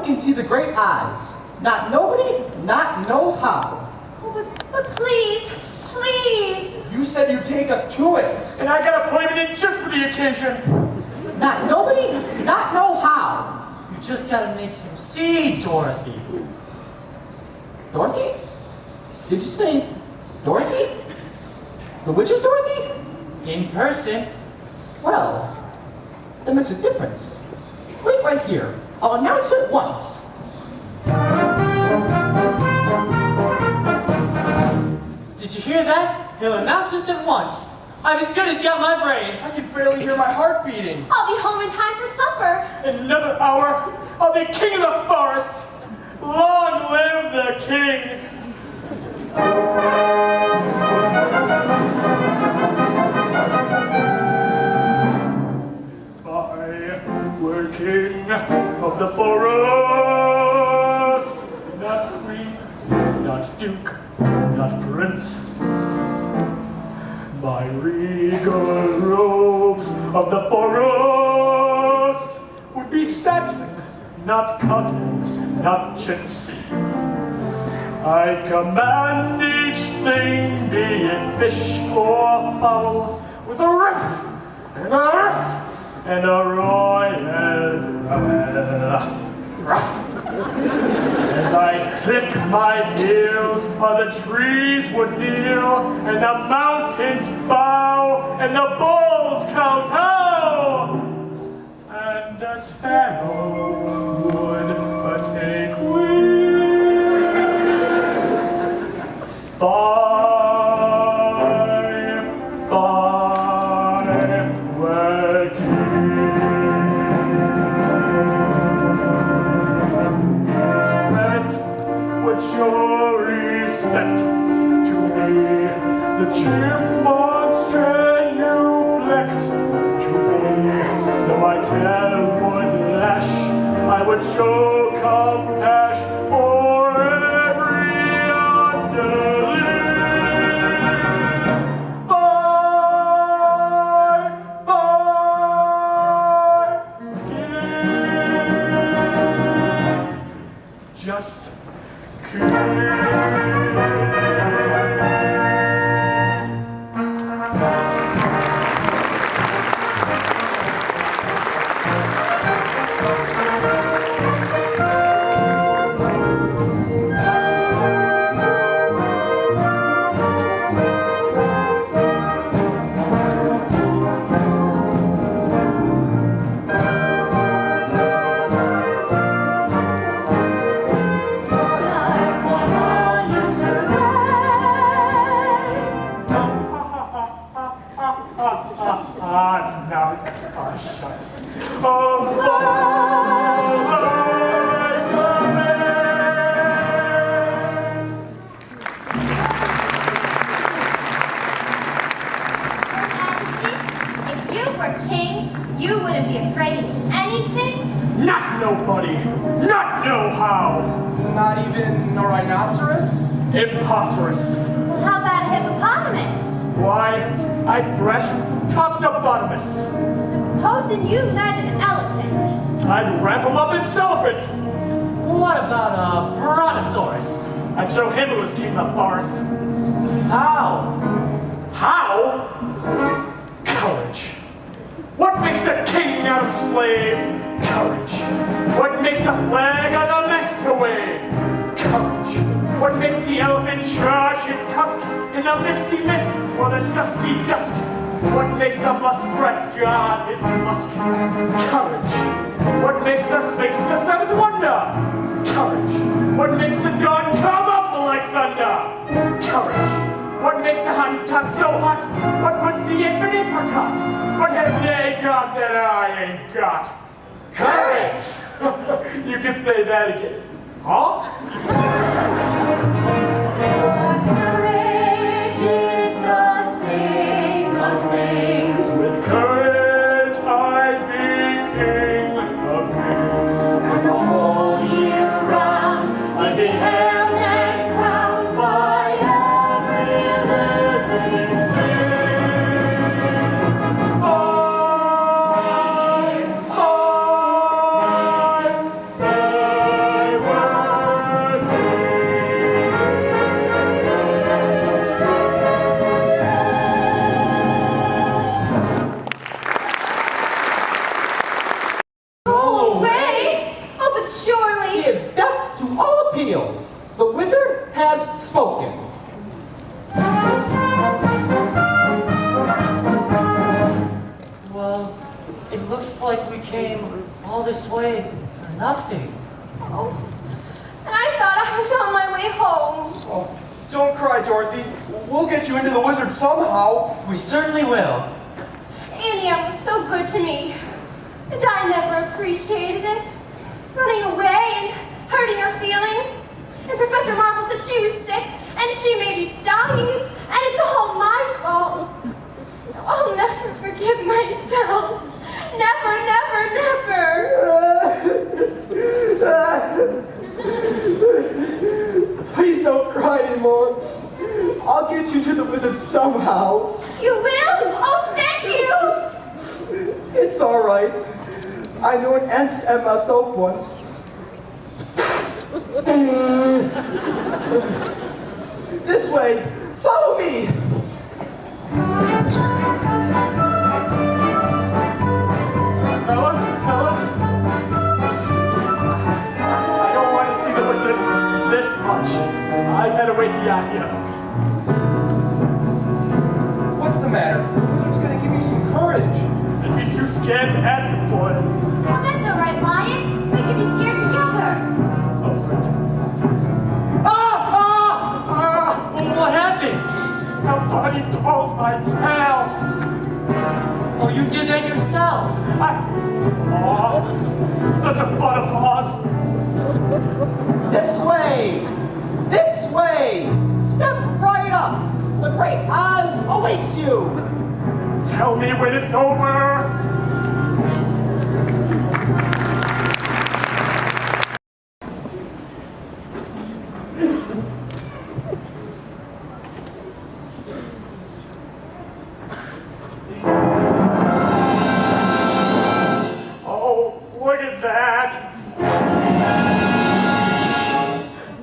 S7: can see the great eyes. Not nobody, not no how.
S5: Oh, but please, please.
S3: You said you'd take us to it.
S4: And I got appointment in just for the occasion.
S7: Not nobody, not no how.
S6: You just gotta make him see, Dorothy.
S7: Dorothy? Did you say Dorothy? The witch's Dorothy?
S6: In person.
S7: Well, that makes a difference. Wait right here. I'll announce it once.
S6: Did you hear that? He'll announce us at once. I'm as good as got my brains.
S3: I can fairly hear my heart beating.
S5: I'll be home in time for supper.
S4: In another hour, I'll be king of the forest. Long live the king. I were king of the forest, not queen, not duke, not prince. My regal robes of the forest would be satin, not cotton, not chintz. I command each thing, be it fish or fowl, with a rift and a rift and a royal ruff. As I click my heels, the trees would kneel, and the mountains bow, and the bulls kowtow, and the sparrow would take wing. Far were would show respect to me. The chipmunks genuflect to me. Though my tail would lash, I would show compassion for every underling. Far, king. Just Imposterous.
S5: Well, how about a hippopotamus?
S4: Why, I'd thresh top to bottomless.
S5: Supposing you met an elephant.
S4: I'd wrap him up in cellophane.
S6: What about a brontosaurus?
S4: I'd show him who was king of the forest.
S6: How?
S4: How? Courage. What makes a king out of slave? Courage. What makes the flag on the mast to wave? Courage. What makes the elephant charge his tusk in the misty mist or the dusky dusk? What makes the muskrat guard his musk? Courage. What makes the sphinx the seventh wonder? Courage. What makes the dawn come up like thunder? Courage. What makes the Hottentot so hot? What puts the ape in apricot? What have they got that I ain't got? Courage! You can say that again. Huh?
S5: Courage is the thing of things.
S4: With courage I'd be king of kings.
S5: And the whole year round I'd be hailed and crowned by every living thing.
S4: I
S7: reveals. The wizard has spoken.
S6: Well, it looks like we came all this way for nothing.
S5: Oh, and I thought I was on my way home.
S3: Oh, don't cry, Dorothy. We'll get you into the wizard somehow.
S6: We certainly will.
S5: Annie was so good to me, and I never appreciated it. Running away and hurting her feelings. And Professor Marvel said she was sick, and she may be dying, and it's all my fault. I'll never forgive myself. Never, never, never.
S7: Please don't cry anymore. I'll get you to the wizard somehow.
S5: You will? Oh, thank you.
S7: It's all right. I knew an ant and myself once. This way. Follow me.
S4: Fellas, I don't want to see the wizard this much. I better wait out here.
S3: What's the matter? The wizard's gonna give you some courage.
S4: I'd be too scared to ask him for it.
S5: Oh, that's all right, Lion. We can be scared together.
S4: Oh, right. What happened? Somebody pulled my tail.
S6: Oh, you did that yourself.
S4: Such a butt of paws.
S7: This way. This way. Step right up. The great Oz awaits you.
S4: Tell me when it's over. Oh, look at that.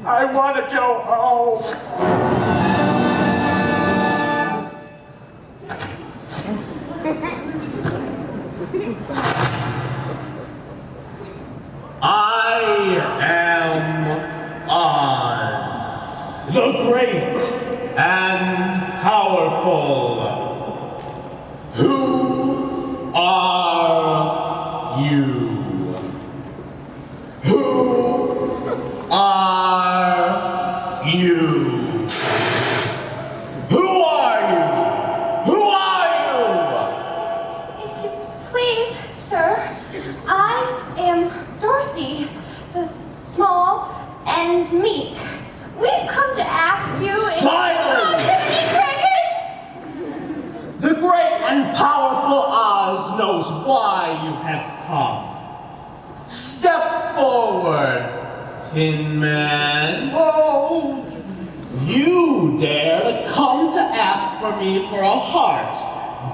S4: I want to go home.
S8: I am Oz, the great and powerful. Who are you? Who are you? Who are you? Who are you?
S5: If you please, sir, I am Dorothy, the small and meek. We've come to ask you
S8: Silence!
S5: Oh, Jiminy Crickets!
S8: The great and powerful Oz knows why you have come. Step forward, Tin Man.
S3: Oh,
S8: You dare to come to ask for me for a heart,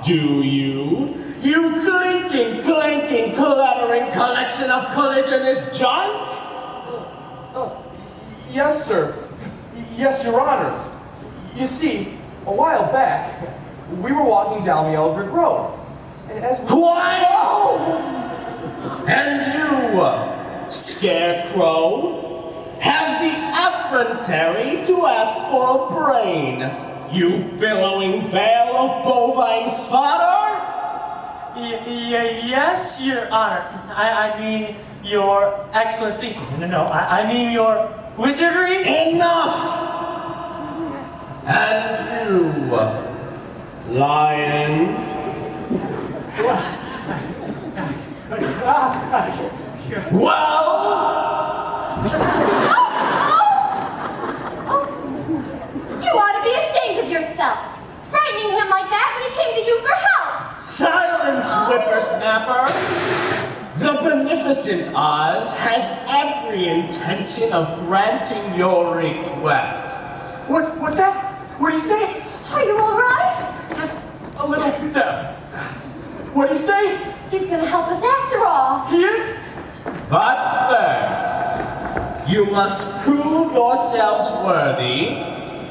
S8: do you? You clinking, clanking, clattering collection of colliginous junk?
S3: yes, sir. Yes, Your Honor. You see, a while back, we were walking down the Elbridge Road. And as we...
S8: Quiet! And you, Scarecrow, have the effrontery to ask for a brain, you billowing bale of bovine fodder?
S6: Yes, Your Honor. I mean, Your Excellency. No, I mean Your Wizardry.
S8: Enough! And you, Lion, well,
S5: You ought to be ashamed of yourself, frightening him like that when he came to you for help.
S8: silence, whippersnapper! The beneficent Oz has every intention of granting your requests.
S4: What's that? What'd he say?
S5: Are you all right?
S4: Just a little deaf. What'd he say?
S5: He's gonna help us after all.
S4: He is?
S8: But first, you must prove yourselves worthy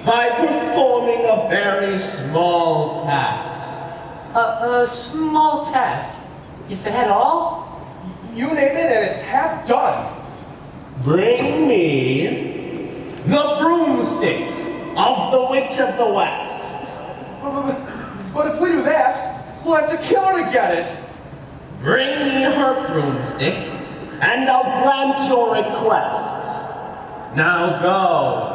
S8: by performing a very small task.
S6: A small task. Is that all?
S3: You name it and it's half done.
S8: Bring me the broomstick of the Witch of the West.
S3: But if we do that, we'll have to kill her to get it.
S8: Bring me her broomstick, and I'll grant your requests. Now go.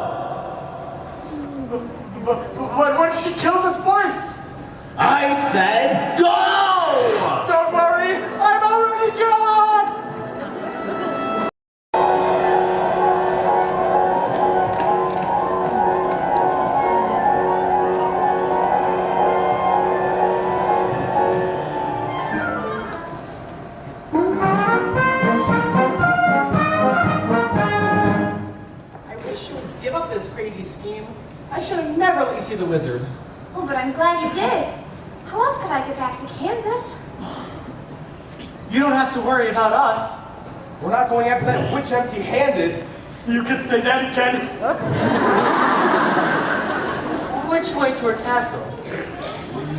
S4: But what if she kills us first?
S8: I said go!
S4: Don't worry, I'm already gone!
S7: I wish you would give up this crazy scheme. I should have never let you see the wizard.
S5: Oh, but I'm glad you did. How else could I get back to Kansas?
S6: You don't have to worry about us.
S3: We're not going after that witch empty-handed.
S4: You can say that again.
S6: Which way to her castle?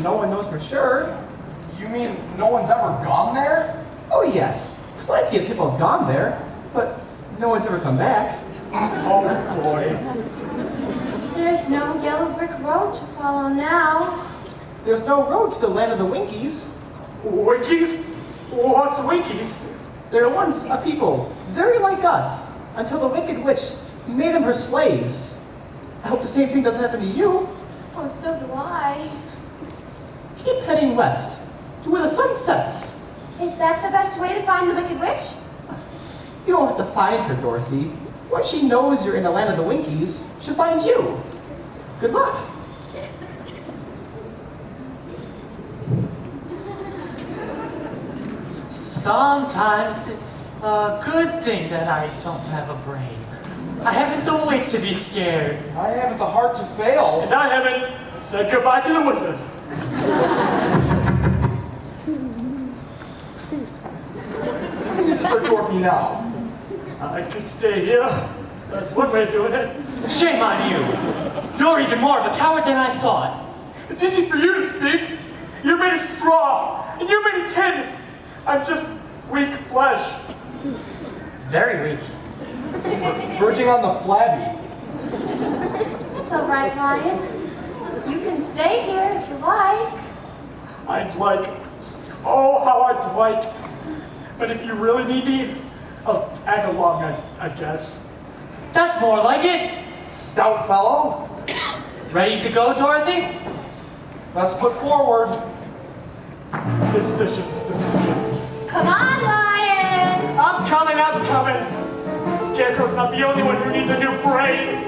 S7: No one knows for sure.
S3: You mean no one's ever gone there?
S7: Oh yes, plenty of people have gone there, but no one's ever come back.
S4: Oh boy.
S5: There's no yellow brick road to follow now.
S7: There's no road to the land of the Winkies.
S4: Winkies? What's Winkies?
S7: There were once a people very like us, until the wicked witch made them her slaves. I hope the same thing doesn't happen to you.
S5: Oh, so do I.
S7: Keep heading west, to where the sun sets.
S5: Is that the best way to find the Wicked Witch?
S7: You don't have to find her, Dorothy. Once she knows you're in the land of the Winkies, she'll find you. Good luck.
S6: Sometimes it's a good thing that I don't have a brain. I haven't the wit to be scared.
S3: I haven't the heart to fail.
S4: And I haven't said goodbye to the wizard.
S3: What do you need to start Dorothy now?
S4: I could stay here. That's one way of doing it.
S6: Shame on you. You're even more of a coward than I thought.
S4: It's easy for you to speak. You're made of straw, and you're made of tin. I'm just weak flesh.
S6: Very weak.
S3: Verging on the flabby.
S5: That's all right, Ryan. You can stay here if you like.
S4: I'd like, oh, how I'd like. But if you really need me, I'll tag along, I guess.
S6: That's more like it.
S3: Stout fellow.
S6: Ready to go, Dorothy?
S3: Let's put forward.
S4: Decisions.
S5: Come on, Lion!
S4: I'm coming. Scarecrow's not the only one who needs a new brain.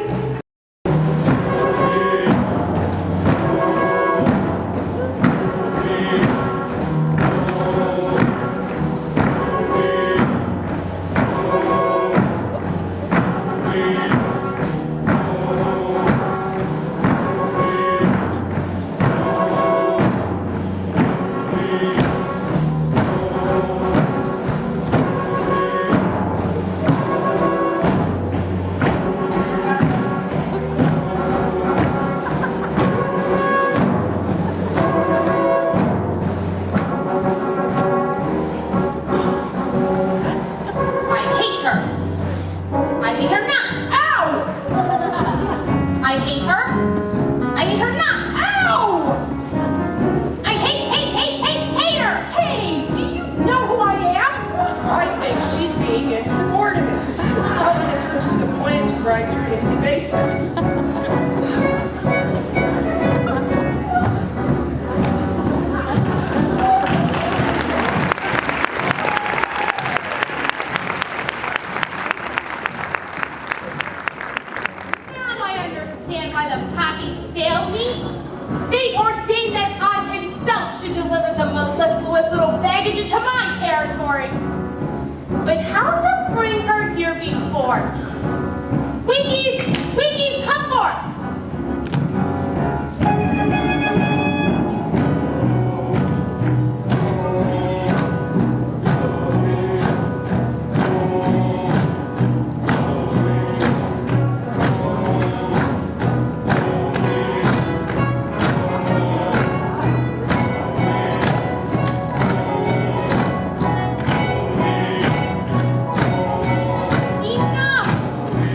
S2: Enough!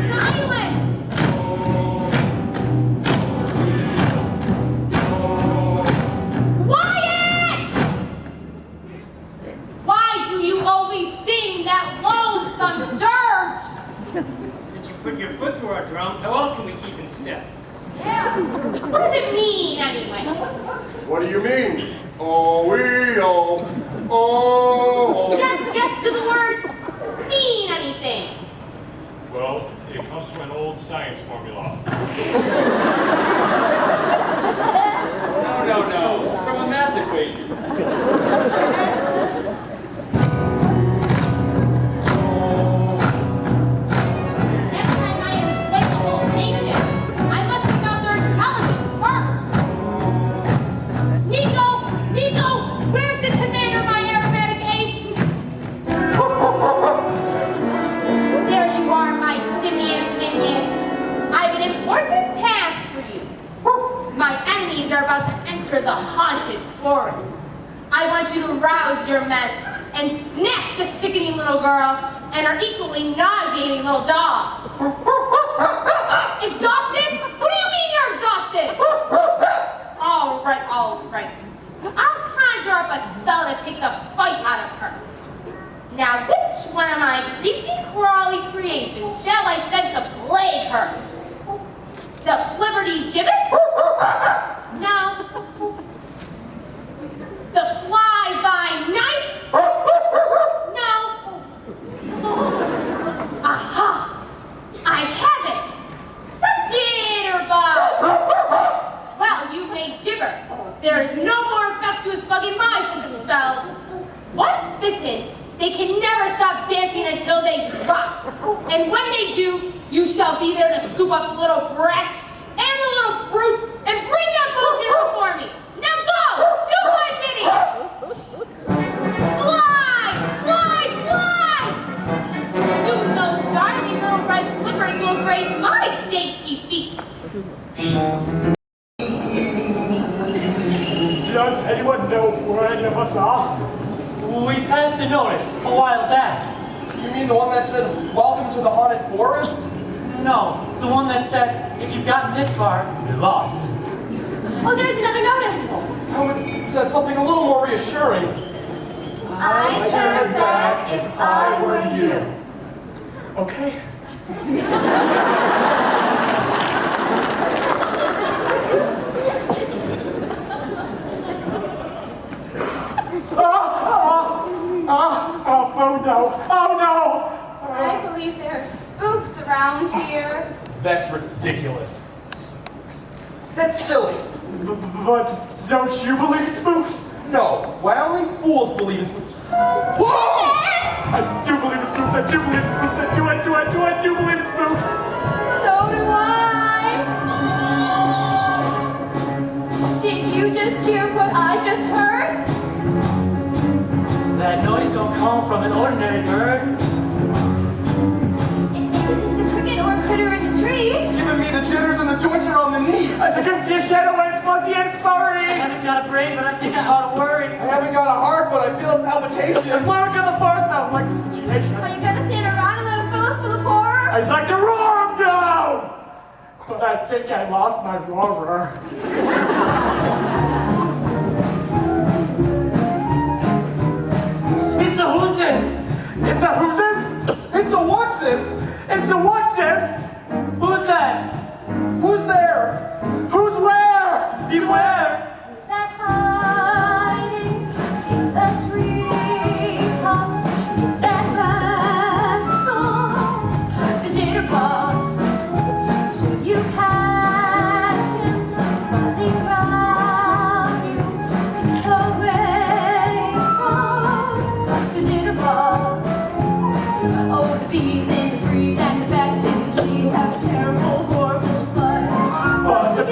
S2: Silence!
S6: can we keep in step?
S2: Yeah. What does it mean, anyway?
S3: What do you mean? Oh, oh.
S2: Just do the words mean anything?
S9: Well, it comes from an old science formula.
S10: No, from a math equation.
S2: Next time I enslave the whole nation, I must bring out their intelligence first. Nico, where's the commander of my aerobatic apes? There you are, my simian minion. I have an important task for you. My enemies are about to enter the haunted forest. I want you to rouse your men and snatch the sickening little girl and her equally nauseating little dog. Exhausted? What do you mean you're exhausted? All right. I'll conjure up a spell to take the fight out of her. Now, which one of my creepy crawly creations shall I send to plague her? The Flibberty Gibbet? No. The Fly by Night? No. Aha! I have it! The Jitterbug! Well, you may gibber. There is no more infectious bug in my book of spells. Once bitten, they can never stop dancing until they drop. And when they do, you shall be there to scoop up the little brat and the little brute and bring them both here for me. Now go! Do my bidding! Fly! Soon those darling little red slippers will grace my dainty feet.
S4: Does anyone know where any of us are?
S6: We passed a notice a while back.
S3: You mean the one that said, "Welcome to the haunted forest"?
S6: No, the one that said, if you've gotten this far, you're lost.
S5: Oh, there's another notice.
S3: Oh, it says something a little more reassuring.
S5: I turn back if I were you.
S4: Okay. Oh no!
S5: I believe there are spooks around here.
S3: That's ridiculous. Spooks. That's silly.
S4: But don't you believe in spooks?
S3: No, why only fools believe in spooks? Whoa!
S4: I do believe in spooks. I do believe in spooks. I do believe in spooks.
S5: So do I. Did you just hear what I just heard?
S6: That noise don't come from an ordinary bird.
S5: It may be just a cricket or a critter in the trees.
S3: It's giving me the jitters and the joints around the knees.
S4: I think I see a shadow and it's fuzzy and it's
S6: I
S4: furry.
S6: haven't got a brain, but I think I ought to worry.
S3: I haven't got a heart, but I feel a palpitation.
S4: There's one in the forest now, like the situation.
S5: Are you gonna stand around and let them fill us full of horror?
S4: I'd like to roar him down! But I think I lost my roarer.
S6: It's a who's-this?
S4: It's a who's-this?
S3: It's a what's this?
S4: It's a what's-this?
S6: Who's that?
S3: Who's there?
S4: Who's where?
S6: Beware!
S5: Who's that hiding in the treetops? It's that rascal, the jitterbug. Should you catch him buzzing round you, keep away from the jitterbug. Oh, the bees in the breeze and the bats in the trees have a terrible, horrible buzz.
S4: But the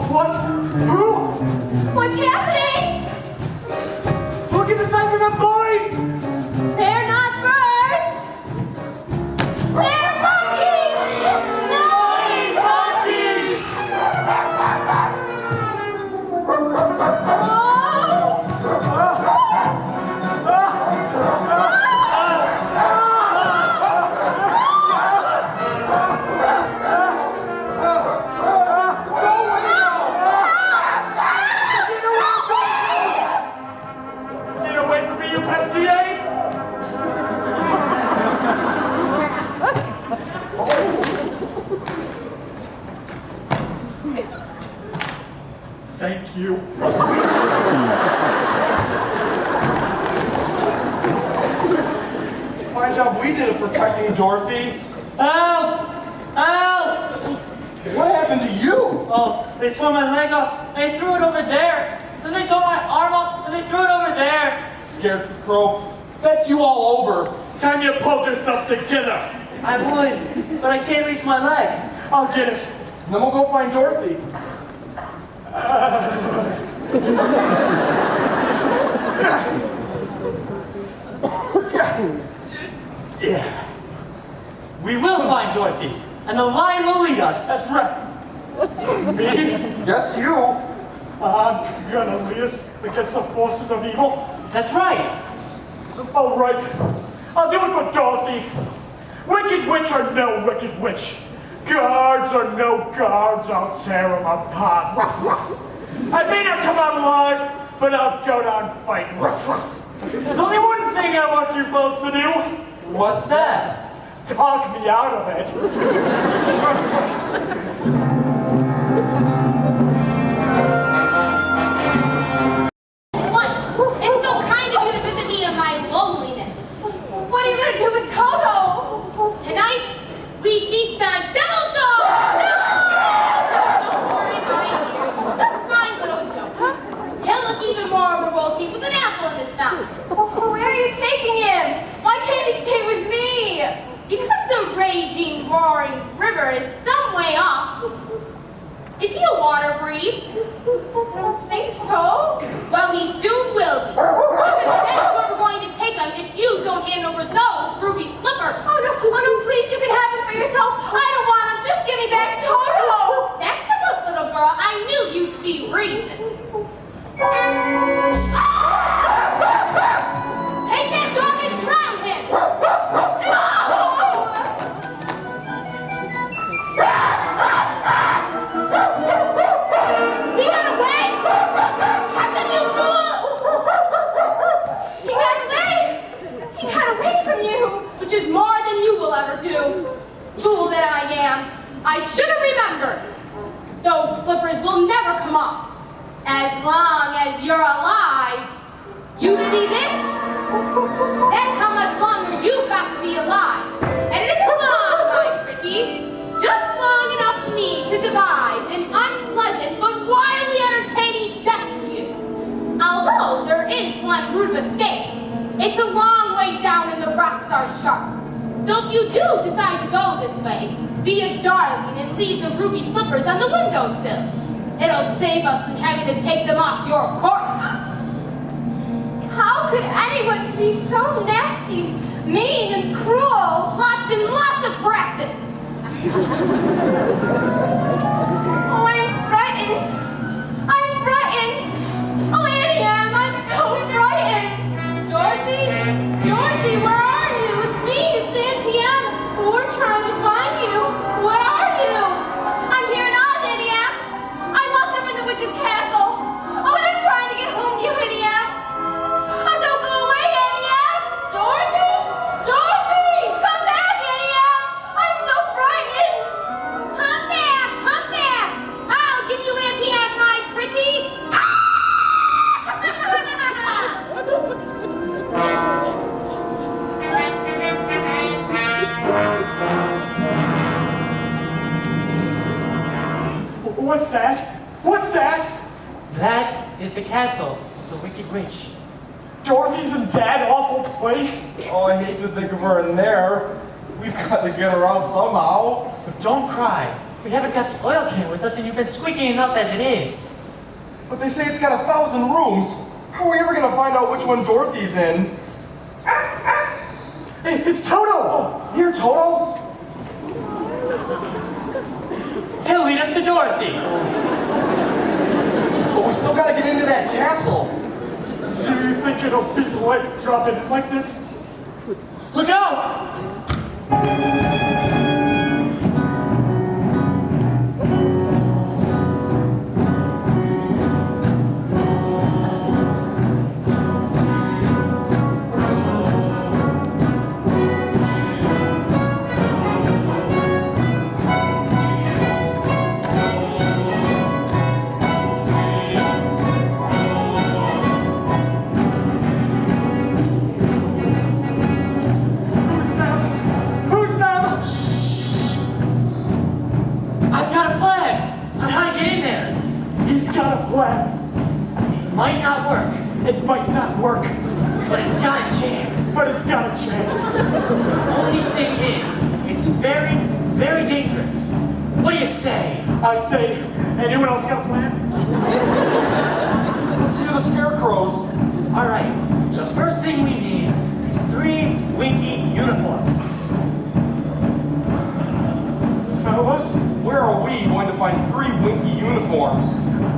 S4: What? Who?
S5: What's happening?
S4: Look at the size of the boys!
S5: They're not birds. They're monkeys. No, monkeys.
S4: Get away from me, you pesky ape! Thank you.
S3: Fine job we did of protecting Dorothy.
S6: Help! Help!
S3: What happened to you?
S6: Oh, they tore my leg off. They threw it over there. Then they tore my arm off and they threw it over there.
S3: Scarecrow, that's you all over.
S4: Time you pulled yourself together.
S6: I would, but I can't reach my leg.
S4: I'll get it.
S3: And then we'll go find Dorothy.
S4: Yeah.
S6: We will find Dorothy, and the lion will lead us.
S4: That's right. Me?
S3: Yes, you.
S4: I'm gonna lead us against the forces of evil.
S6: That's right.
S4: All right. I'll do it for Dorothy. Wicked witch or no wicked witch. Guards or no guards, I'll tear them apart. Ruff, ruff. I may not come out alive, but I'll go down fighting. Ruff, ruff. There's only one thing I want you fellas to do.
S6: What's that?
S4: Talk me out of it.
S2: What? It's so kind of you to visit me in my loneliness.
S5: What are you gonna do with Toto?
S2: Tonight, we feast on Devil Dog! Don't worry, my dear. Just my little joke. He'll look even more of a royalty with an apple in his mouth.
S5: Where are you taking him? Why can't he stay with me?
S2: Because the raging, roaring river is some way off. Is he a water breed?
S5: I don't think so.
S2: Well, he soon will be. Because that's where we're going to take him if you don't hand over those ruby slippers.
S5: Oh no, please, you can have him for yourself. I don't want him. Just give me back Toto.
S2: That's a good little girl. I knew you'd see reason. Take that dog and drown him. He got away! Catch him, you fool!
S5: He got away. He got away from you.
S2: Which is more than you will ever do. Fool that I am. I should have remembered. Those slippers will never come off. As long as you're alive. You see this? That's how much longer you've got to be alive. And it isn't long, my pretty. Just long enough for me to devise an unpleasant but wildly entertaining death for you. Although there is one route of escape. It's a long way down and the rocks are sharp. So if you do decide to go this way, be a darling and leave the ruby slippers on the windowsill. It'll save us from having to take them off your corpse.
S5: How could anyone be so nasty, mean, and cruel?
S2: Lots and lots of practice.
S5: Oh, I'm frightened.
S4: What's that?
S6: That is the castle of the Wicked Witch.
S4: Dorothy's in that awful place?
S3: Oh, I hate to think of her in there. We've got to get her out somehow.
S6: Don't cry. We haven't got the oil can with us and you've been squeaky enough as it is.
S3: But they say it's got 1,000 rooms. How are we ever going to find out which one Dorothy's in?
S4: Hey, it's Toto!
S3: Here, Toto.
S6: He'll lead us to Dorothy.
S3: But we still got to get into that castle.
S4: Do you think it'll be polite dropping it like this?
S6: Look out! Might not work.
S4: It might not work,
S6: But it's got a chance.
S4: but it's got a chance.
S6: The only thing is, it's very, very dangerous. What do you say?
S4: I say, anyone else got a plan?
S3: Let's hear the scarecrows.
S6: All right, the first thing we need is 3 Winky uniforms.
S4: Fellas?
S3: Where are we going to find 3 Winky uniforms?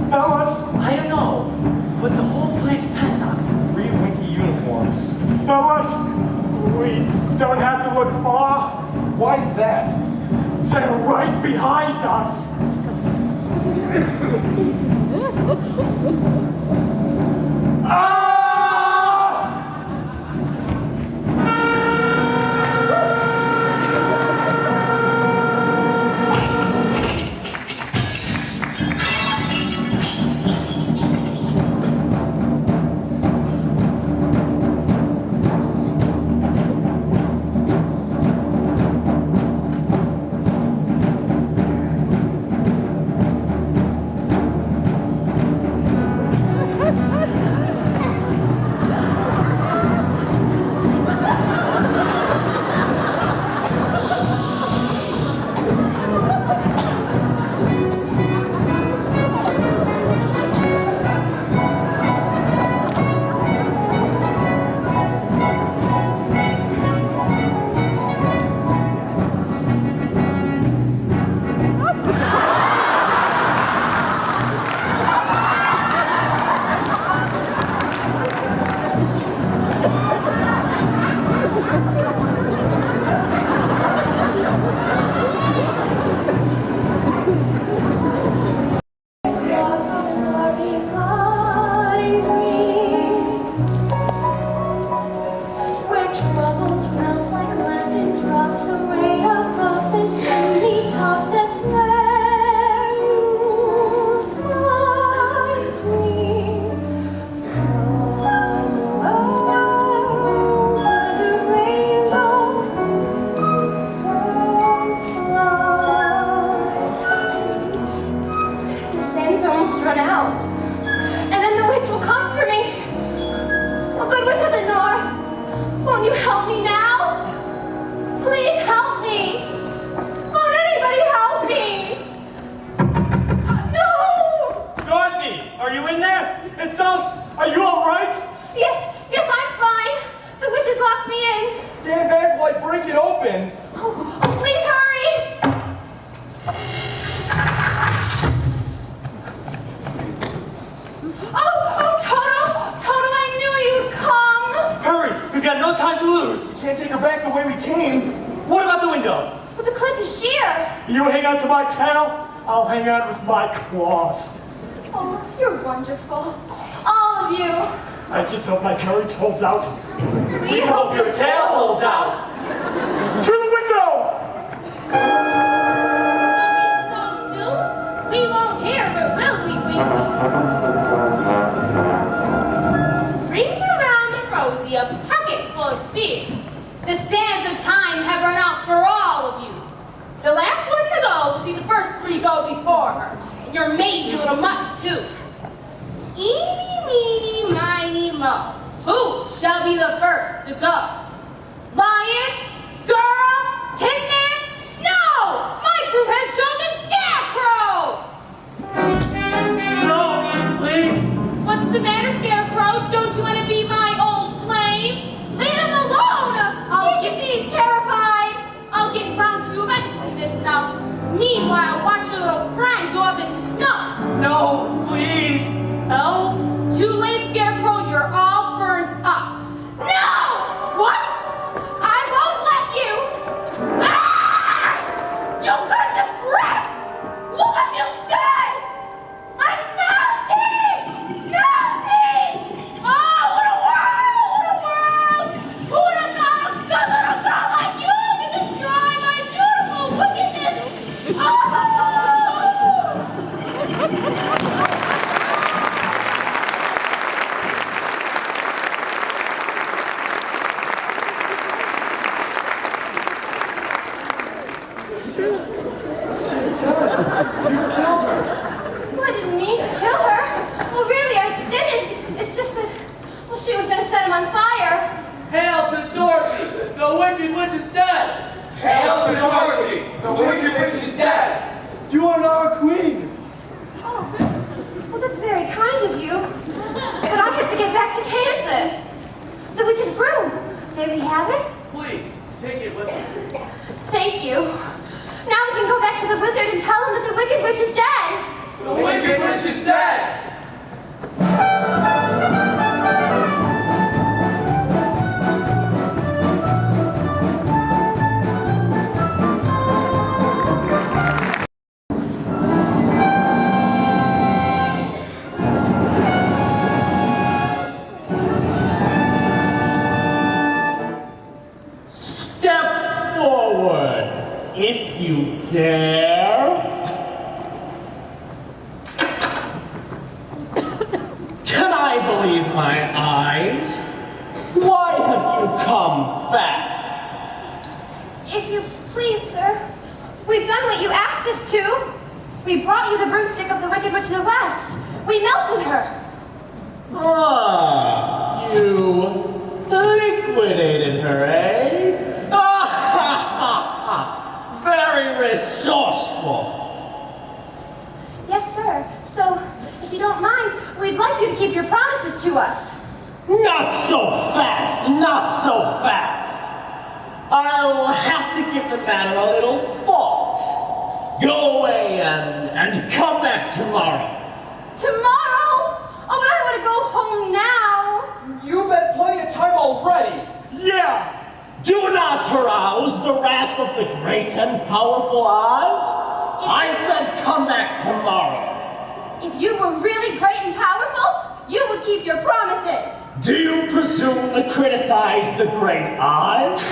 S4: Fellas?
S6: I don't know, but the whole plan depends on it.
S3: 3 Winky uniforms.
S4: Fellas? We don't have to look far.
S3: Why's that?
S4: They're right behind us. Holds out.
S5: We hope your tail holds out.
S4: To the window!
S2: So soon, we won't hear, but will we, Winky? Bring around a rosy, a pocket full of spears. The sands of time have run out for all of you. The last one to go will see the first 3 go before her.
S11: And you're made, you little mutt, too. Eeny, meeny, miny, mo. Who shall be the first to go? Lion? Girl? Tin Man? No! My group has chosen Scarecrow!
S6: No, please.
S11: What's the matter, Scarecrow? Don't you want to be my old flame?
S5: Leave him alone! He's terrified!
S11: I'll get round you eventually, Miss Snout. Meanwhile, watch your little friend go up in snuff.
S6: No, please. Help.
S11: Too late, Scarecrow. You're all burned up.
S5: No!
S11: What?
S5: I won't let you!
S11: Ah! You cursed rat! Look what you did! I'm melting! Melting! Oh, what a world! What a world! Who would have thought a good little girl like you could destroy my beautiful wickedness? Oh!
S5: Oh, I didn't mean to kill her. Well, really, I didn't. It's just that, well, she was going to set him on fire.
S10: Hail to Dorothy! The Wicked Witch is dead!
S3: Hail to Dorothy! The Wicked Witch is dead!
S10: You are our queen!
S5: Oh, well, that's very kind of you. But I have to get back to Kansas. The witch's broom. May we have it?
S10: Please, take it with you.
S5: Thank you. Now we can go back to the wizard and tell him that the Wicked Witch is dead.
S3: The Wicked Witch is dead!
S8: Step forward, if you dare. Can I believe my eyes? Why have you come back?
S5: If you please, sir, we've done what you asked us to. We brought you the broomstick of the Wicked Witch of the West. We melted her.
S8: Ah, you liquidated her, eh? Ah, ha, ha, ha. Very resourceful.
S5: Yes, sir. So, if you don't mind, we'd like you to keep your promises to us.
S8: Not so fast, not so fast. I'll have to give the matter a little thought. Go away and come back tomorrow.
S5: Tomorrow? Oh, but I want to go home now.
S3: You've had plenty of time already!
S6: Yeah.
S8: Do not arouse the wrath of the great and powerful Oz. I said come back tomorrow.
S5: If you were really great and powerful, you would keep your promises.
S8: Do you presume to criticize the great Oz?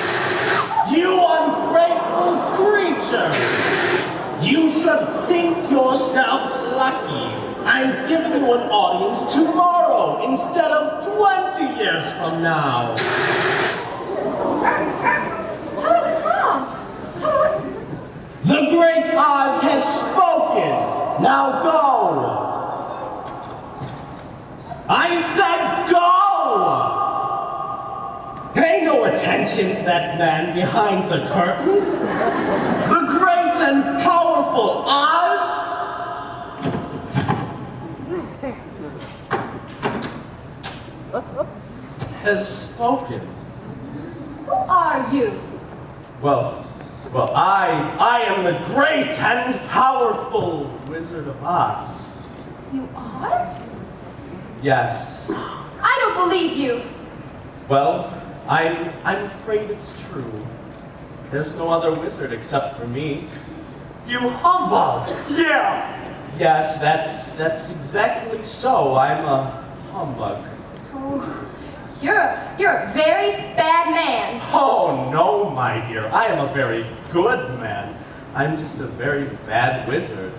S8: You ungrateful creatures! You should think yourselves lucky. I'm giving you an audience tomorrow instead of 20 years from now.
S5: Toto, what's wrong? Toto,
S8: The great Oz has spoken. Now go. I said go! Pay no attention to that man behind the curtain. The great and powerful Oz has spoken.
S5: who are you?
S8: Well, I am the great and powerful Wizard of Oz.
S5: You are?
S8: Yes.
S5: I don't believe you.
S8: Well, I'm afraid it's true. There's no other wizard except for me.
S6: You humbug. Yeah.
S8: Yes, that's exactly so. I'm a humbug.
S5: Oh, you're a very bad man.
S8: Oh no, my dear. I am a very good man. I'm just a very bad wizard.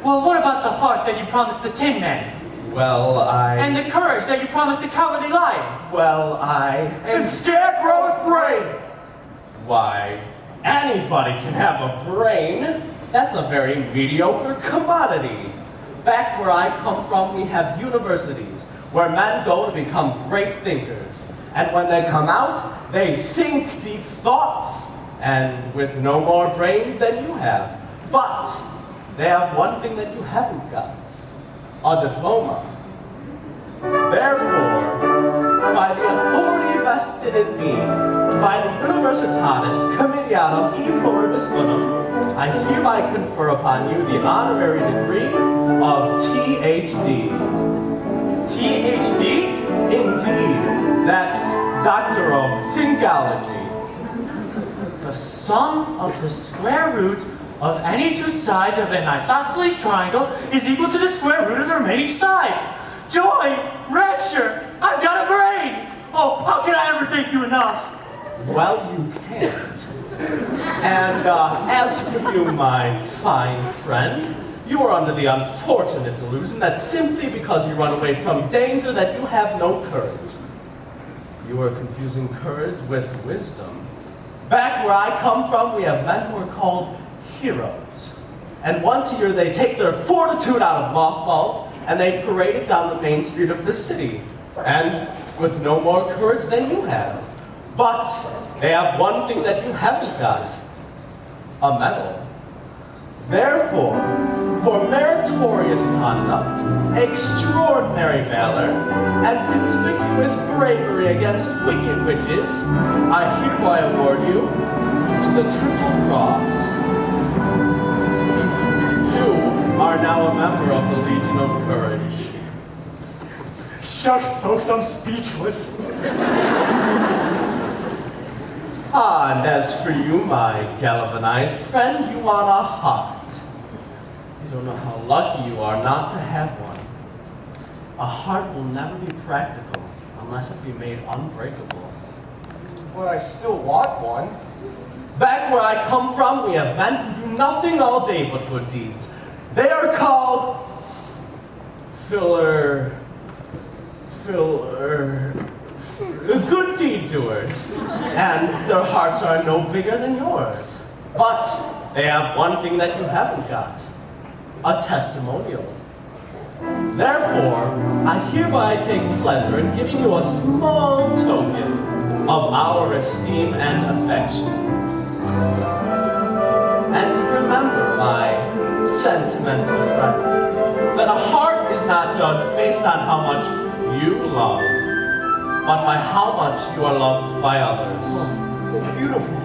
S6: Well, what about the heart that you promised the Tin Man?
S8: Well,
S6: And the courage that you promised the Cowardly Lion?
S8: Well,
S4: And Scarecrow's brain!
S8: Why, anybody can have a brain. That's a very mediocre commodity. Back where I come from, we have universities where men go to become great thinkers. And when they come out, they think deep thoughts, and with no more brains than you have. But they have one thing that you haven't got, a diploma. Therefore, by the authority vested in me, by the Universitatis Comitiatum e Pluribus Unum, I hereby confer upon you the honorary degree of THD.
S6: THD?
S8: Indeed, that's Doctor of Thinkology.
S6: The sum of the square root of any two sides of an isosceles triangle is equal to the square root of the remaining side. Joy! Rapture! I've got a brain! Oh, how can I ever thank you enough?
S8: Well, you can't. And as for you, my fine friend, you are under the unfortunate delusion that simply because you run away from danger that you have no courage. You are confusing courage with wisdom. Back where I come from, we have men who are called heroes. And once a year they take their fortitude out of mothballs and they parade it down the main street of the city. And with no more courage than you have. But they have one thing that you haven't got, a medal. Therefore, for meritorious conduct, extraordinary valor, and conspicuous bravery against wicked witches, I hereby award you the Triple Cross. You are now a member of the Legion of Courage.
S4: Shucks, folks, I'm speechless.
S8: Ah, and as for you, my galvanized friend, you want a heart. You don't know how lucky you are not to have one. A heart will never be practical unless it be made unbreakable.
S3: But I still want one.
S8: Back where I come from, we have men who do nothing all day but good deeds. They are called good deed doers, and their hearts are no bigger than yours. But they have one thing that you haven't got, a testimonial. Therefore, I hereby take pleasure in giving you a small token of our esteem and affection. And remember, my sentimental friend, that a heart is not judged based on how much you love, but by how much you are loved by others.
S3: Oh, it's beautiful.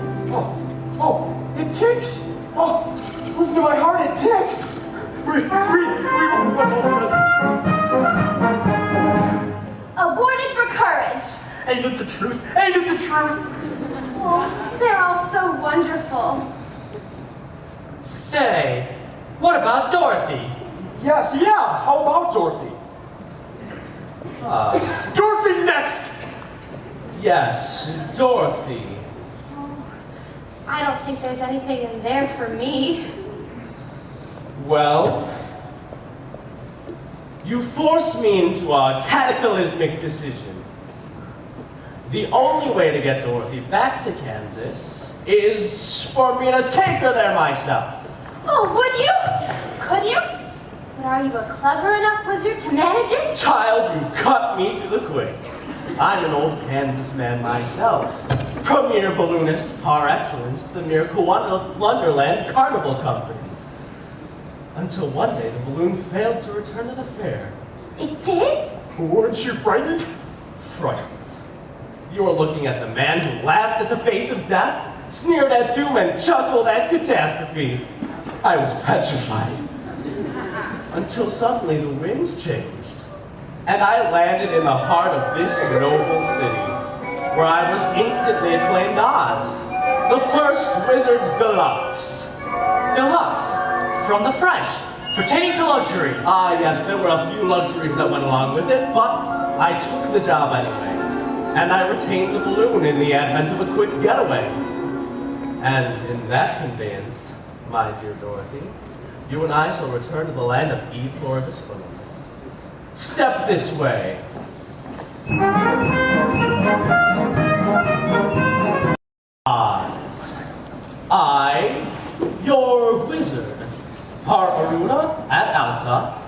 S3: Oh, it ticks. Oh, listen to my heart, it ticks.
S4: Read what else says.
S5: Awarded for courage.
S4: Ain't it the truth? Ain't it the truth?
S5: Oh, they're all so wonderful.
S6: Say, what about Dorothy?
S3: Yes, yeah, how about Dorothy?
S4: Dorothy next!
S8: Yes, Dorothy.
S5: I don't think there's anything in there for me.
S8: Well, you force me into a cataclysmic decision. The only way to get Dorothy back to Kansas is for me to take her there myself.
S5: Oh, would you? Could you? But are you a clever enough wizard to manage it?
S8: Child, you cut me to the quick. I'm an old Kansas man myself. Premier balloonist par excellence to the Miracle Wonderland Carnival Company. Until one day the balloon failed to return to the fair.
S5: It did?
S4: Weren't you frightened?
S8: Frightened. You are looking at the man who laughed at the face of death, sneered at doom, and chuckled at catastrophe. I was petrified. Until suddenly the winds changed, and I landed in the heart of this noble city, where I was instantly acclaimed Oz, the first Wizard's Deluxe.
S6: Deluxe, from the French, pertaining to luxury.
S8: Ah, yes, there were a few luxuries that went along with it, but I took the job anyway, and I retained the balloon in the advent of a quick getaway. And in that conveyance, my dear Dorothy, you and I shall return to the land of E Pluribus Unum. Step this way. Oz. I, your wizard, part2,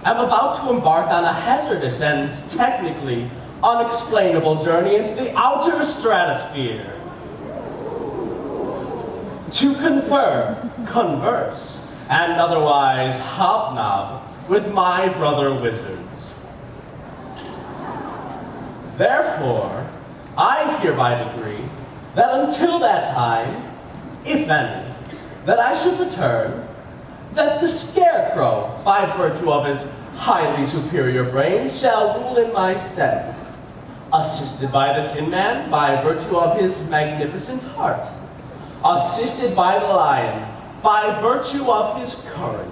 S8: am about to embark on a hazardous and technically unexplainable journey into the outer stratosphere. To converse, and otherwise hobnob with my brother wizards. Therefore, I hereby decree that until that time, if any, that I should return, that the Scarecrow, by virtue of his highly superior brains, shall rule in my stead, assisted by the Tin Man by virtue of his magnificent heart, assisted by the Lion by virtue of his courage.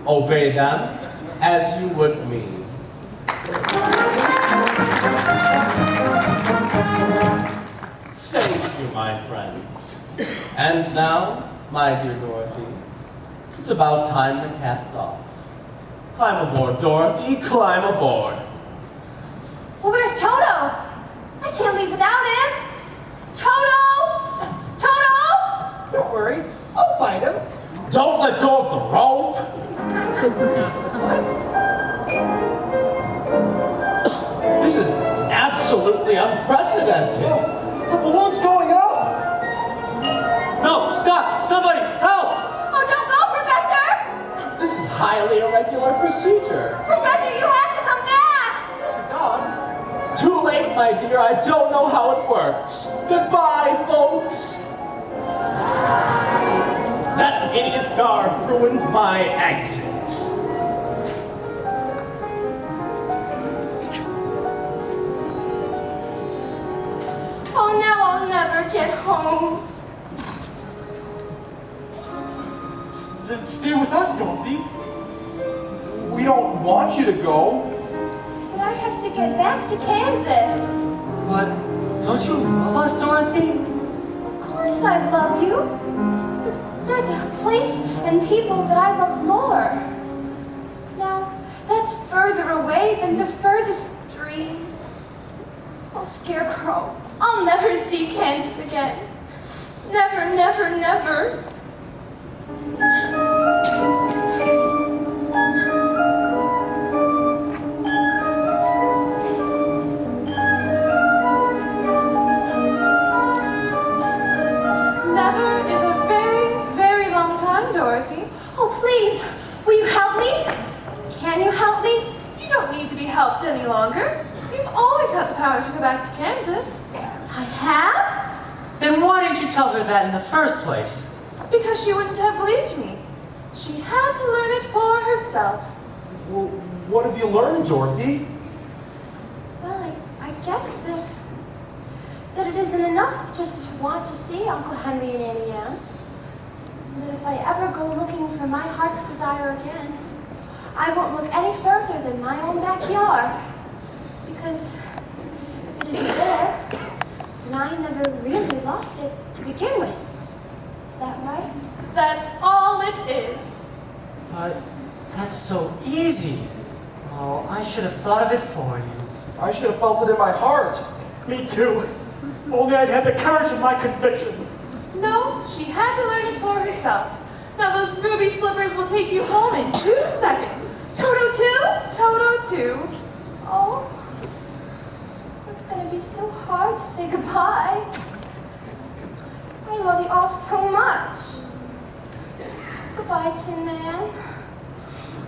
S8: Obey them as you would me. Thank you, my friends. And now, my dear Dorothy, it's about time to cast off. Climb aboard, Dorothy, climb aboard.
S5: Well, where's Toto? I can't leave without him. Toto! Toto!
S7: Don't worry, I'll find him.
S8: Don't let go of the rope. This is absolutely unprecedented.
S3: The balloon's going up!
S4: No, stop! Somebody, help!
S5: Oh, don't go, Professor!
S8: This is highly irregular procedure.
S5: Professor, you have to come back!
S7: Where's your dog?
S8: Too late, my dear. I don't know how it works. Goodbye, folks. That idiot guard ruined my exit.
S5: Oh, now I'll never get home.
S4: Then stay with us, Dorothy.
S3: We don't want you to go.
S5: But I have to get back to Kansas.
S6: But don't you love us, Dorothy?
S5: Of course I love you. But there's a place and people that I love more. Now, that's further away than the furthest dream. Oh, Scarecrow, I'll never see Kansas again. Never, never, never.
S1: Never is a very, very long time, Dorothy.
S5: Oh, please, will you help me? Can you help me?
S1: You don't need to be helped any longer. You've always had the power to go back to Kansas.
S5: I have?
S6: Then why didn't you tell her that in the first place?
S1: Because she wouldn't have believed me. She had to learn it for herself.
S3: Well, what have you learned, Dorothy?
S5: Well, I guess that it isn't enough just to want to see Uncle Henry and Auntie Anne. And that if I ever go looking for my heart's desire again, I won't look any further than my own backyard. Because if it isn't there, then I never really lost it to begin with. Is that right?
S1: That's all it is.
S6: But that's so easy. Oh, I should have thought of it for you.
S3: I should have felt it in my heart.
S4: Me too. If only I'd had the courage of my convictions.
S1: No, she had to learn it for herself. Now those ruby slippers will take you home in 2 seconds.
S5: Toto too?
S1: Toto too.
S5: Oh, it's gonna be so hard to say goodbye. I love you all so much. Goodbye, Tin Man.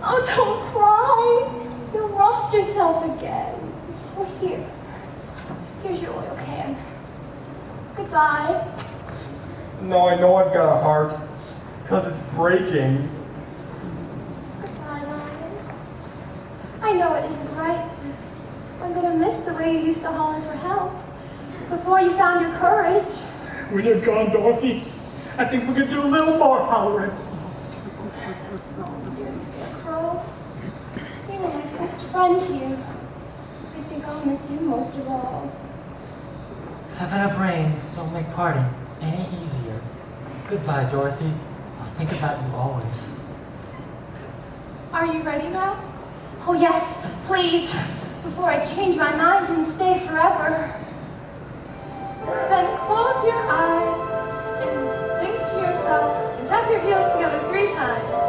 S5: Oh, don't cry. You'll rust yourself again. Oh, here's your oil can. Goodbye.
S3: No, I know I've got a heart. Because it's breaking.
S5: Goodbye, Lion. I know it isn't right. I'm gonna miss the way you used to holler for help before you found your courage.
S4: When you're gone, Dorothy, I think we could do a little more hollering.
S5: Oh, dear Scarecrow. You were my first friend here. I think I'll miss you most of all.
S6: Having a brain don't make parting any easier. Goodbye, Dorothy. I'll think about you always.
S1: Are you ready now?
S5: Oh, yes, please. Before I change my mind and stay forever.
S1: Then close your eyes and think to yourself and tap your heels together 3 times.